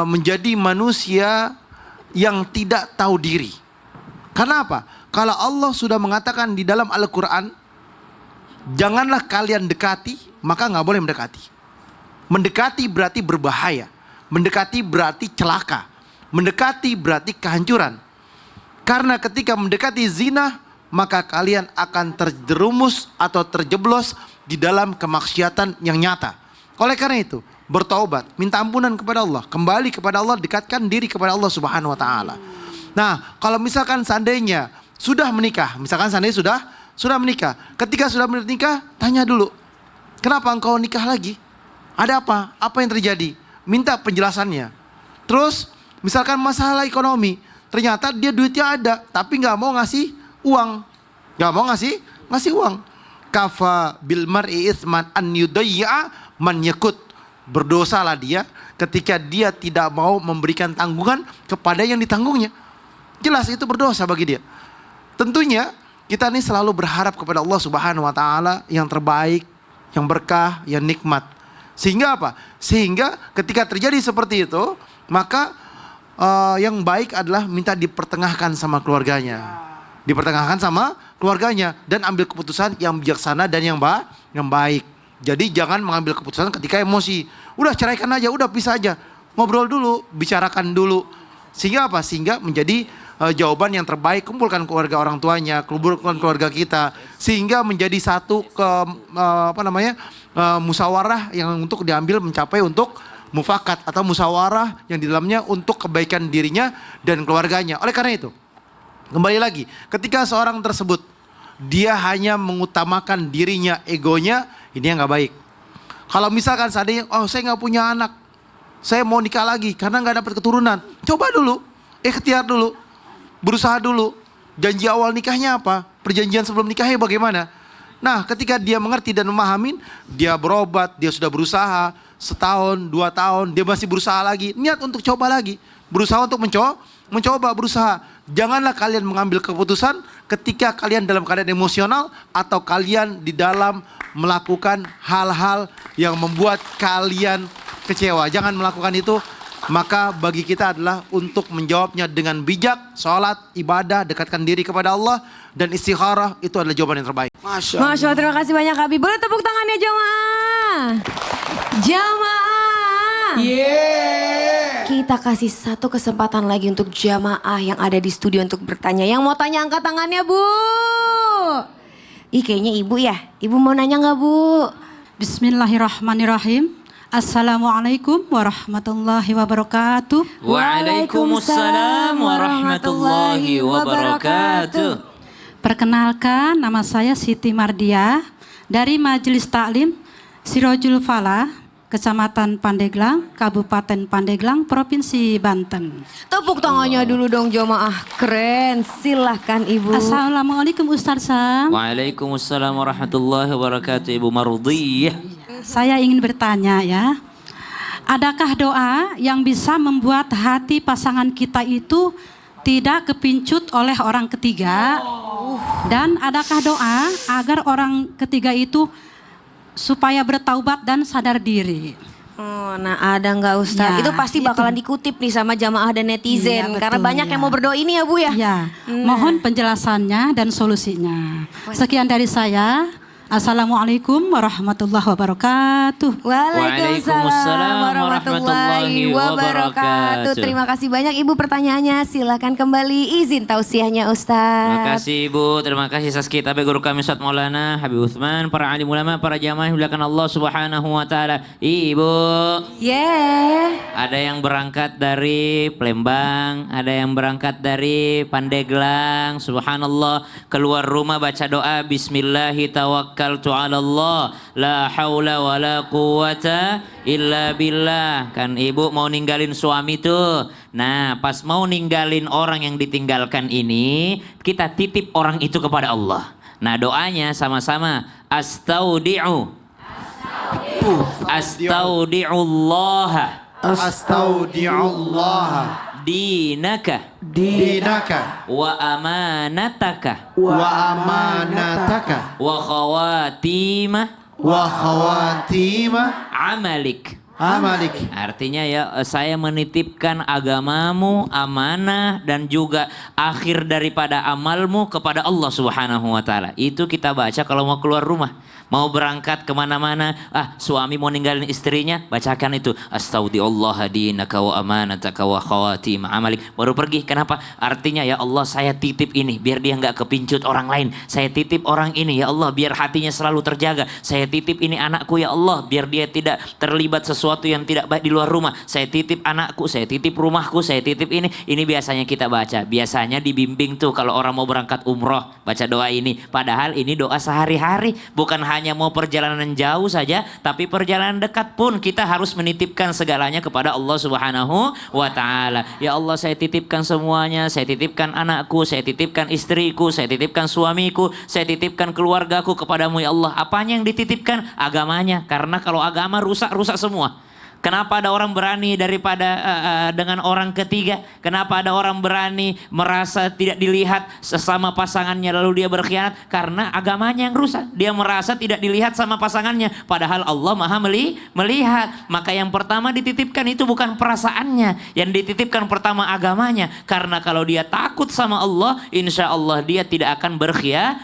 menjadi manusia yang tidak tahu diri. Karena apa? Kalau Allah sudah mengatakan di dalam Al-Quran, janganlah kalian dekati, maka nggak boleh mendekati. Mendekati berarti berbahaya. Mendekati berarti celaka. Mendekati berarti kehancuran. Karena ketika mendekati zina, maka kalian akan terjerumus atau terjeblos di dalam kemaksiatan yang nyata. Oleh karena itu, bertaubat, minta ampunan kepada Allah, kembali kepada Allah, dekatkan diri kepada Allah Subhanahu wa taala. Nah, kalau misalkan seandainya sudah menikah, misalkan seandainya sudah menikah, ketika sudah menikah, tanya dulu, kenapa engkau nikah lagi? Ada apa? Apa yang terjadi? Minta penjelasannya. Terus, misalkan masalah ekonomi, ternyata dia duitnya ada, tapi nggak mau ngasih uang, nggak mau ngasih uang. Kafa bil mar'i itsman an yudayya man yakut. Berdosalah dia ketika dia tidak mau memberikan tanggungan kepada yang ditanggungnya. Jelas itu berdosa bagi dia. Tentunya kita ini selalu berharap kepada Allah Subhanahu wa taala yang terbaik, yang berkah, yang nikmat. Sehingga apa? Sehingga ketika terjadi seperti itu, maka yang baik adalah minta dipertengahkan sama keluarganya. Dipertengahkan sama keluarganya dan ambil keputusan yang bijaksana dan yang baik. Jadi jangan mengambil keputusan ketika emosi. Udah ceraikan aja, udah pisah aja. Ngobrol dulu, bicarakan dulu. Sehingga apa? Sehingga menjadi jawaban yang terbaik, kumpulkan keluarga orang tuanya, kumpulkan keluarga kita, sehingga menjadi satu musyawarah yang untuk diambil mencapai untuk mufakat atau musyawarah yang di dalamnya untuk kebaikan dirinya dan keluarganya. Oleh karena itu, kembali lagi, ketika seorang tersebut dia hanya mengutamakan dirinya, egonya, ini yang nggak baik. Kalau misalkan seandainya, oh saya nggak punya anak, saya mau nikah lagi karena nggak dapat keturunan, coba dulu, ikhtiar dulu, berusaha dulu. Janji awal nikahnya apa? Perjanjian sebelum nikahnya bagaimana? Nah, ketika dia mengerti dan memahami, dia berobat, dia sudah berusaha setahun, 2 tahun, dia masih berusaha lagi, niat untuk coba lagi, berusaha untuk mencoba, berusaha. Janganlah kalian mengambil keputusan ketika kalian dalam keadaan emosional atau kalian di dalam melakukan hal-hal yang membuat kalian kecewa. Jangan melakukan itu. Maka bagi kita adalah untuk menjawabnya dengan bijak, sholat, ibadah, dekatkan diri kepada Allah, dan istikharah, itu adalah jawaban yang terbaik. Masya Allah, terima kasih banyak Habib. Boleh tepuk tangannya jamaah. Jamaah. Kita kasih satu kesempatan lagi untuk jamaah yang ada di studio untuk bertanya. Yang mau tanya angkat tangannya Bu. Ih kayaknya ibu ya. Ibu mau nanya nggak Bu? Bismillahirrahmanirrahim. Assalamualaikum warahmatullahi wabarakatuh. Waalaikumsalam warahmatullahi wabarakatuh. Perkenalkan, nama saya Siti Mardiah dari Majelis Taklim Sirojul Falah, Kecamatan Pandeglang, Kabupaten Pandeglang, Provinsi Banten. Tepuk tangannya dulu dong jamaah. Keren, silahkan Ibu. Assalamualaikum Ustaz Sam. Waalaikumsalam warahmatullahi wabarakatuh. Ibu Mardiyah. Saya ingin bertanya ya, adakah doa yang bisa membuat hati pasangan kita itu tidak kepincut oleh orang ketiga? Dan adakah doa agar orang ketiga itu supaya bertaubat dan sadar diri? Oh, nah ada nggak Ustaz? Ya, itu pasti bakalan dikutip nih sama jamaah dan netizen. Iya, betul, karena banyak yang ya. mau berdoa ini ya Bu ya? Ya, Nah. mohon penjelasannya dan solusinya. Sekian dari saya. Assalamualaikum warahmatullahi wabarakatuh. Waalaikumsalam warahmatullahi wabarakatuh. Terima kasih banyak Ibu pertanyaannya. Silakan kembali izin tausiahnya Ustaz. Terima kasih Ibu, terima kasih atas kitab guru kami Ustaz Maulana Habib Utsman, para alim ulama, para jamaah yang dimuliakan Allah Subhanahu wa taala. Ibu, ada yang berangkat dari Palembang, ada yang berangkat dari Pandeglang. Subhanallah, keluar rumah baca doa bismillahi tawakkaltu 'ala Allah, la haula wala quwata illa billah. Kan Ibu mau ninggalin suami tuh. Nah, pas mau ninggalin orang yang ditinggalkan ini, kita titip orang itu kepada Allah. Nah, doanya sama-sama astaudi'u. Astaudi'ullah. Astaudi'ullah Dinaka. Wa amanataka. Wa amanataka. Wa khawatima. Wa khawatima Amalik. amalik. Artinya ya, saya menitipkan agamamu, amanah, dan juga akhir daripada amalmu kepada Allah Subhanahu wa taala. Itu kita baca kalau mau keluar rumah. Mau berangkat kemana-mana, suami mau ninggalin istrinya, bacakan itu. Astaudi'ullah dinaka wa amanataka wa khawatim amalik. Baru pergi, kenapa? Artinya ya Allah, saya titip ini biar dia nggak kepincut orang lain. Saya titip orang ini ya Allah biar hatinya selalu terjaga. Saya titip ini anakku ya Allah biar dia tidak terlibat sesuatu yang tidak baik di luar rumah. Saya titip anakku, saya titip rumahku, saya titip ini. Ini biasanya kita baca. Biasanya dibimbing tuh kalau orang mau berangkat umroh, baca doa ini. Padahal ini doa sehari-hari, bukan hanya mau perjalanan jauh saja, tapi perjalanan dekat pun kita harus menitipkan segalanya kepada Allah Subhanahu wa taala. Ya Allah, saya titipkan semuanya, saya titipkan anakku, saya titipkan istriku, saya titipkan suamiku, saya titipkan keluargaku kepadamu ya Allah. Apanya yang dititipkan? Agamanya. Karena kalau agama rusak semua. Kenapa ada orang berani daripada dengan orang ketiga? Kenapa ada orang berani merasa tidak dilihat sesama pasangannya lalu dia berkhianat? Karena agamanya yang rusak. Dia merasa tidak dilihat sama pasangannya. Padahal Allah maha melihat. Maka yang pertama dititipkan itu bukan perasaannya. Yang dititipkan pertama agamanya. Karena kalau dia takut sama Allah, insya Allah dia tidak akan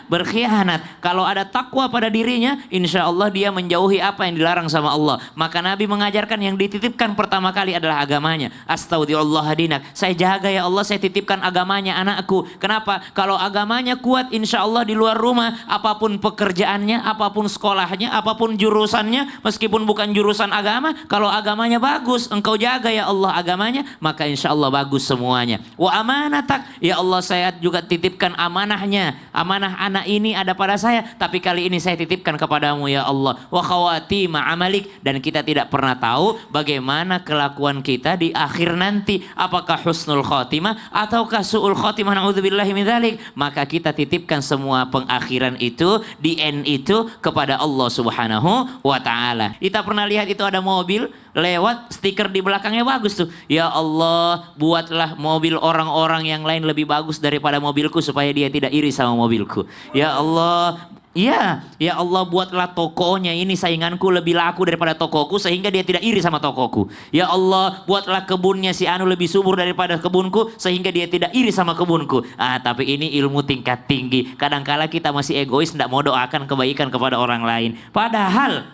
berkhianat. Kalau ada takwa pada dirinya, insya Allah dia menjauhi apa yang dilarang sama Allah. Maka Nabi mengajarkan yang dititipkan pertama kali adalah agamanya. Astaudiullah dinak. Saya jaga ya Allah, saya titipkan agamanya anakku. Kenapa? Kalau agamanya kuat, insya Allah di luar rumah, apapun pekerjaannya, apapun sekolahnya, apapun jurusannya, meskipun bukan jurusan agama, kalau agamanya bagus, engkau jaga ya Allah agamanya, maka insya Allah bagus semuanya. Wa amanatak, ya Allah saya juga titipkan amanahnya. Amanah anak ini ada pada saya, tapi kali ini saya titipkan kepadamu ya Allah. Wa khawatima amalik, dan kita tidak pernah tahu bagaimana kelakuan kita di akhir nanti, apakah husnul khotimah ataukah su'ul khotimah, na'udzubillahi min dzalik. Maka kita titipkan semua pengakhiran itu, di end itu kepada Allah Subhanahu wa taala. Kita pernah lihat itu ada mobil lewat, stiker di belakangnya bagus tuh. Ya Allah, buatlah mobil orang-orang yang lain lebih bagus daripada mobilku supaya dia tidak iri sama mobilku. Ya Allah, ya Allah, buatlah tokonya ini sainganku lebih laku daripada tokoku sehingga dia tidak iri sama tokoku. Ya Allah, buatlah kebunnya si Anu lebih subur daripada kebunku sehingga dia tidak iri sama kebunku. Tapi ini ilmu tingkat tinggi. Kadangkala kita masih egois, tidak mau doakan kebaikan kepada orang lain. Padahal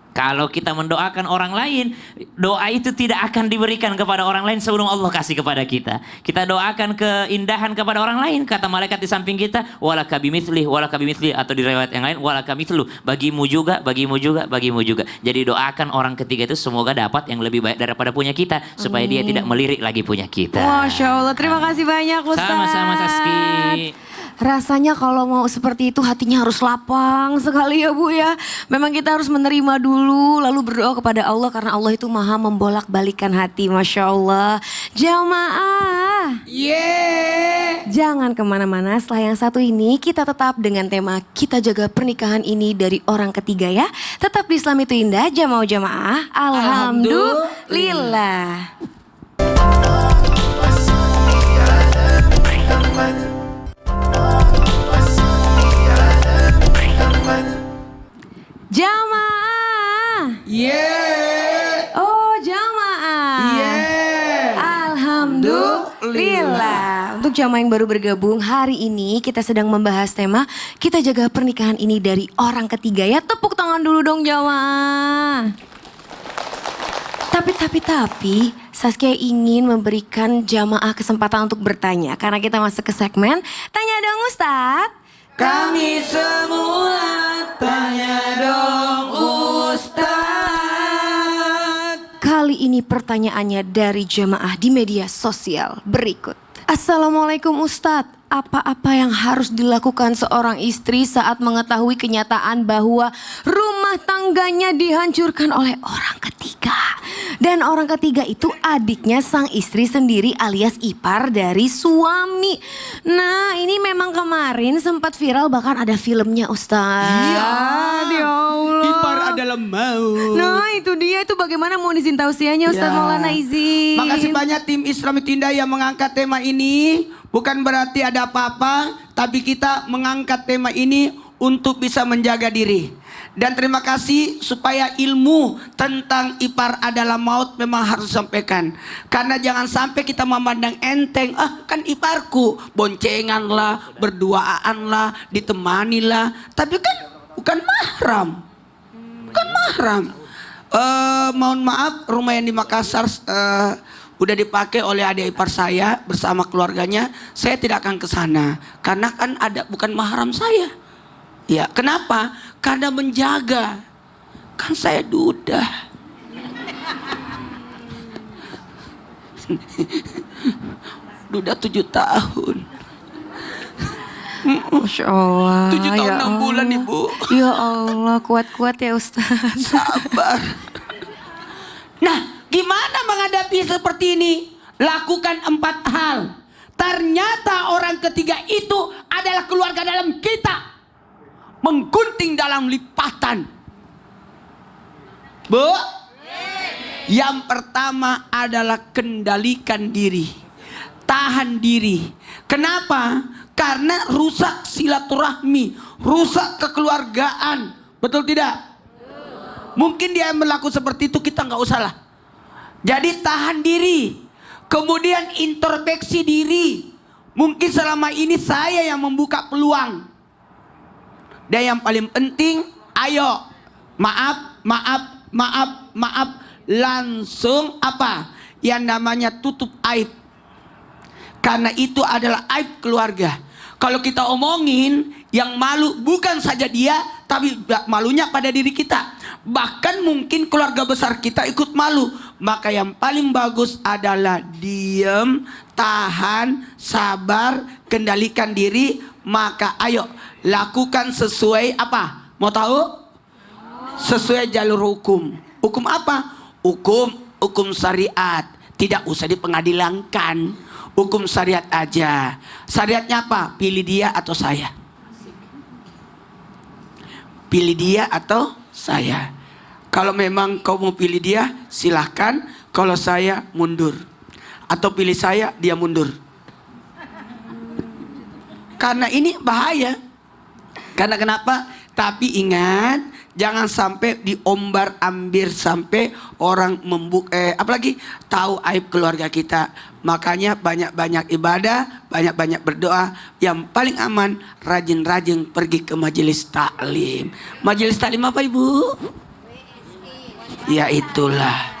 kalau kita mendoakan orang lain, doa itu tidak akan diberikan kepada orang lain sebelum Allah kasih kepada kita. Kita doakan keindahan kepada orang lain, kata malaikat di samping kita, walaka bimithli, atau di riwayat yang lain, walaka mithlu, bagimu juga, bagimu juga, bagimu juga. Jadi doakan orang ketiga itu semoga dapat yang lebih baik daripada punya kita, supaya dia tidak melirik lagi punya kita. Masya Allah, terima kasih banyak Ustaz. Sama-sama Saski. Rasanya kalau mau seperti itu hatinya harus lapang sekali ya Bu ya. Memang kita harus menerima dulu lalu berdoa kepada Allah karena Allah itu maha membolak-balikan hati. Masya Allah. Jamaah. Jangan kemana-mana, setelah yang satu ini kita tetap dengan tema kita jaga pernikahan ini dari orang ketiga ya. Tetap di Islam itu indah, jamaah. Alhamdulillah. Jamaah. Oh jamaah. Alhamdulillah. Untuk jamaah yang baru bergabung, hari ini kita sedang membahas tema kita jaga pernikahan ini dari orang ketiga ya. Tepuk tangan dulu dong jamaah. Tapi Saskia ingin memberikan jamaah kesempatan untuk bertanya karena kita masuk ke segmen Tanya Dong Ustadz. Kami semua tanya dong Ustadz. Kali ini pertanyaannya dari jamaah di media sosial berikut. Assalamualaikum Ustadz, apa-apa yang harus dilakukan seorang istri saat mengetahui kenyataan bahwa rumah tangganya dihancurkan oleh orang ketiga? Dan orang ketiga itu adiknya sang istri sendiri alias ipar dari suami. Nah ini memang kemarin sempat viral, bahkan ada filmnya Ustadz. Iya. Ya Allah. Ipar adalah maut. Nah itu dia, itu bagaimana mohon izin tausiahnya Ustadz Maulana izin. Makasih banyak tim Islam itu indah yang mengangkat tema ini. Bukan berarti ada apa-apa, tapi kita mengangkat tema ini untuk bisa menjaga diri. Dan terima kasih supaya ilmu tentang ipar adalah maut memang harus disampaikan. Karena jangan sampai kita memandang enteng, kan iparku, boncengan lah, berduaan lah, ditemani lah. Tapi kan bukan mahram. Bukan mahram. Mohon maaf, rumah yang di Makassar udah dipakai oleh adik ipar saya bersama keluarganya. Saya tidak akan ke sana karena kan ada bukan mahram saya. Ya, kenapa? Karena menjaga. Kan saya duda. Duda 7 tahun. Masya Allah. 7 tahun 6 bulan Ibu. Ya Allah, kuat-kuat ya Ustaz. Sabar. Nah, gimana menghadapi seperti ini? Lakukan 4 hal. Ternyata orang ketiga itu adalah keluarga dalam kita. Menggunting dalam lipatan. Bu? Yang pertama adalah kendalikan diri. Tahan diri. Kenapa? Karena rusak silaturahmi, rusak kekeluargaan. Betul tidak? Mungkin dia berlaku seperti itu, kita nggak usah lah. Jadi tahan diri. Kemudian introspeksi diri. Mungkin selama ini saya yang membuka peluang. Dan yang paling penting, ayo maaf langsung apa? Yang namanya tutup aib. Karena itu adalah aib keluarga. Kalau kita omongin, yang malu bukan saja dia, tapi malunya pada diri kita. Bahkan mungkin keluarga besar kita ikut malu. Maka yang paling bagus adalah diam, tahan, sabar, kendalikan diri. Maka ayo lakukan sesuai apa? Mau tahu? Sesuai jalur hukum. Hukum apa? Hukum syariat. Tidak usah dipengadilankan. Hukum syariat aja. Syariatnya apa? Pilih dia atau saya. Pilih dia atau saya. Kalau memang kau mau pilih dia, silahkan. Kalau saya, mundur. Atau pilih saya, dia mundur. Karena ini bahaya. Karena kenapa? Tapi ingat, jangan sampai diombar-ambir sampai orang apalagi tahu aib keluarga kita. Makanya banyak-banyak ibadah, banyak-banyak berdoa. Yang paling aman, rajin-rajin pergi ke majelis taklim. Majelis taklim apa Ibu? Ya itulah.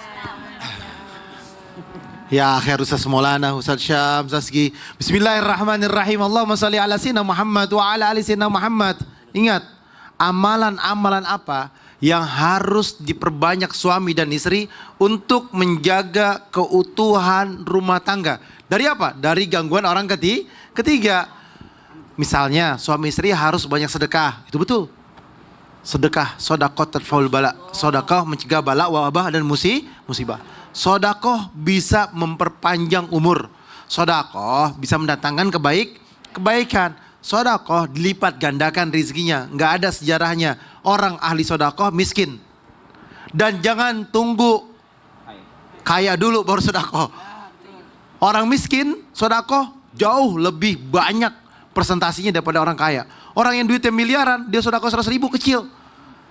Ya akhir Ustaz Maulana, Ustaz Syam, Ustaz Gi. Bismillahirrahmanirrahim. Allahumma salli ala sayyidina Muhammad wa ala ali sayyidina Muhammad. Ingat, amalan-amalan apa yang harus diperbanyak suami dan istri untuk menjaga keutuhan rumah tangga. Dari apa? Dari gangguan orang ketiga. Misalnya suami istri harus banyak sedekah. Itu betul. Sedekah, sodakoh tadfaul bala. Sodakoh mencegah bala, wabah dan musibah. Sodakoh bisa memperpanjang umur. Sodakoh bisa mendatangkan kebaikan. Sodakoh dilipat gandakan rezekinya. Nggak ada sejarahnya orang ahli sodakoh miskin. Dan jangan tunggu kaya dulu baru sodakoh. Orang miskin sodakoh jauh lebih banyak persentasinya daripada orang kaya. Orang yang duitnya miliaran dia sodakoh 100 ribu kecil.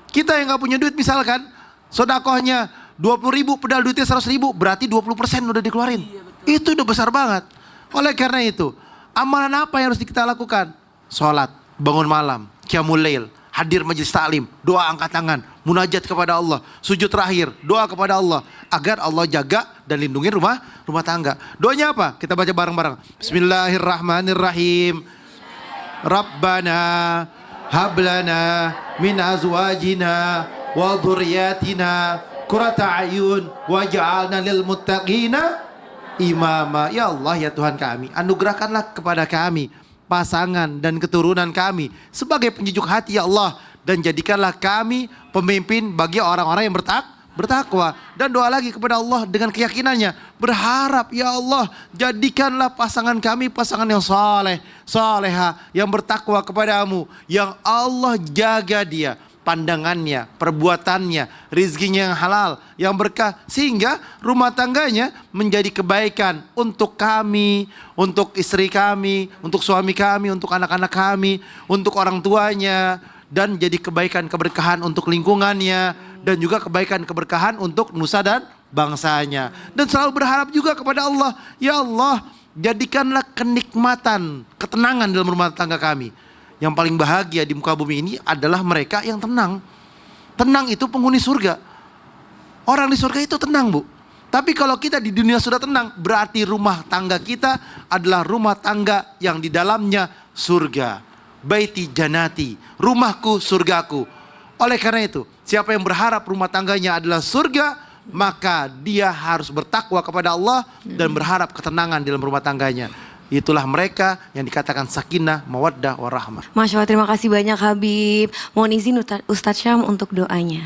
Kita yang nggak punya duit misalkan sodakohnya 20 ribu padahal duitnya 100 ribu, berarti 20% udah dikeluarin. Itu udah besar banget. Oleh karena itu, amalan apa yang harus kita lakukan? Sholat, bangun malam, qiyamul lail, hadir majelis taklim, doa angkat tangan, munajat kepada Allah, sujud terakhir, doa kepada Allah agar Allah jaga dan lindungi rumah tangga. Doanya apa? Kita baca bareng-bareng. Bismillahirrahmanirrahim. Rabbana hablana min azwajina wa dhurriyyatina qurrata a'yun waj'alna lil muttaqina imama. Ya Allah, ya Tuhan kami, anugerahkanlah kepada kami pasangan dan keturunan kami sebagai penyejuk hati ya Allah, dan jadikanlah kami pemimpin bagi orang-orang yang bertakwa. Dan doa lagi kepada Allah dengan keyakinannya, berharap ya Allah jadikanlah pasangan kami pasangan yang saleh, saleha, yang bertakwa kepadamu, yang Allah jaga dia pandangannya, perbuatannya, rizkinya yang halal, yang berkah, sehingga rumah tangganya menjadi kebaikan untuk kami, untuk istri kami, untuk suami kami, untuk anak-anak kami, untuk orang tuanya, dan jadi kebaikan keberkahan untuk lingkungannya, dan juga kebaikan keberkahan untuk nusa dan bangsanya. Dan selalu berharap juga kepada Allah, ya Allah jadikanlah kenikmatan, ketenangan dalam rumah tangga kami. Yang paling bahagia di muka bumi ini adalah mereka yang tenang. Tenang itu penghuni surga. Orang di surga itu tenang, Bu. Tapi kalau kita di dunia sudah tenang, berarti rumah tangga kita adalah rumah tangga yang di dalamnya surga. Baiti janati, rumahku surgaku. Oleh karena itu, siapa yang berharap rumah tangganya adalah surga, maka dia harus bertakwa kepada Allah dan berharap ketenangan dalam rumah tangganya. Itulah mereka yang dikatakan sakinah, mawaddah, warahmah. Masya Allah, terima kasih banyak Habib. Mohon izin Ustadz Syam untuk doanya.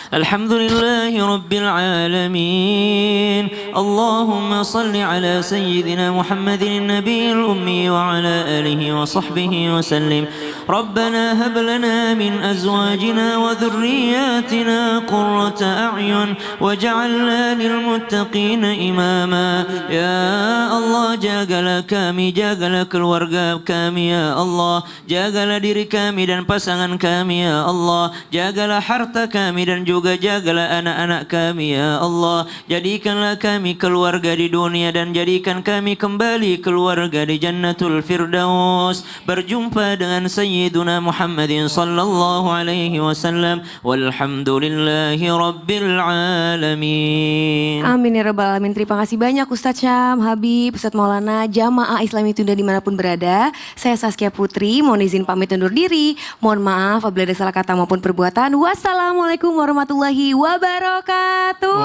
Alhamdulillahi Rabbil Alamin. Allahumma salli ala Sayyidina Muhammadin Nabiyil Ummi wa ala alihi wa sahbihi wa sallim. Rabbana hab lana min azwajina wa dhurriyyatina qurrata a'yun waj'alna lil muttaqina imama. Ya Allah, jagalah kami, jagalah keluarga kami ya Allah. Jagalah diri kami dan pasangan kami ya Allah. Jagalah harta kami dan juga jagalah anak-anak kami ya Allah. Jadikanlah kami keluarga di dunia dan jadikan kami kembali keluarga di Jannatul Firdaus, berjumpa dengan Sayyidina سيدنا محمد صلى الله عليه وسلم والحمد لله رب العالمين. Amin ya rabbal alamin. Terima kasih banyak Ustadz Syam, Habib, Ustadz Maulana, jamaah Islami Tunda dimanapun berada. Saya Saskia Putri, mohon izin pamit undur diri. Mohon maaf apabila ada salah kata maupun perbuatan. Wassalamualaikum warahmatullahi wabarakatuh.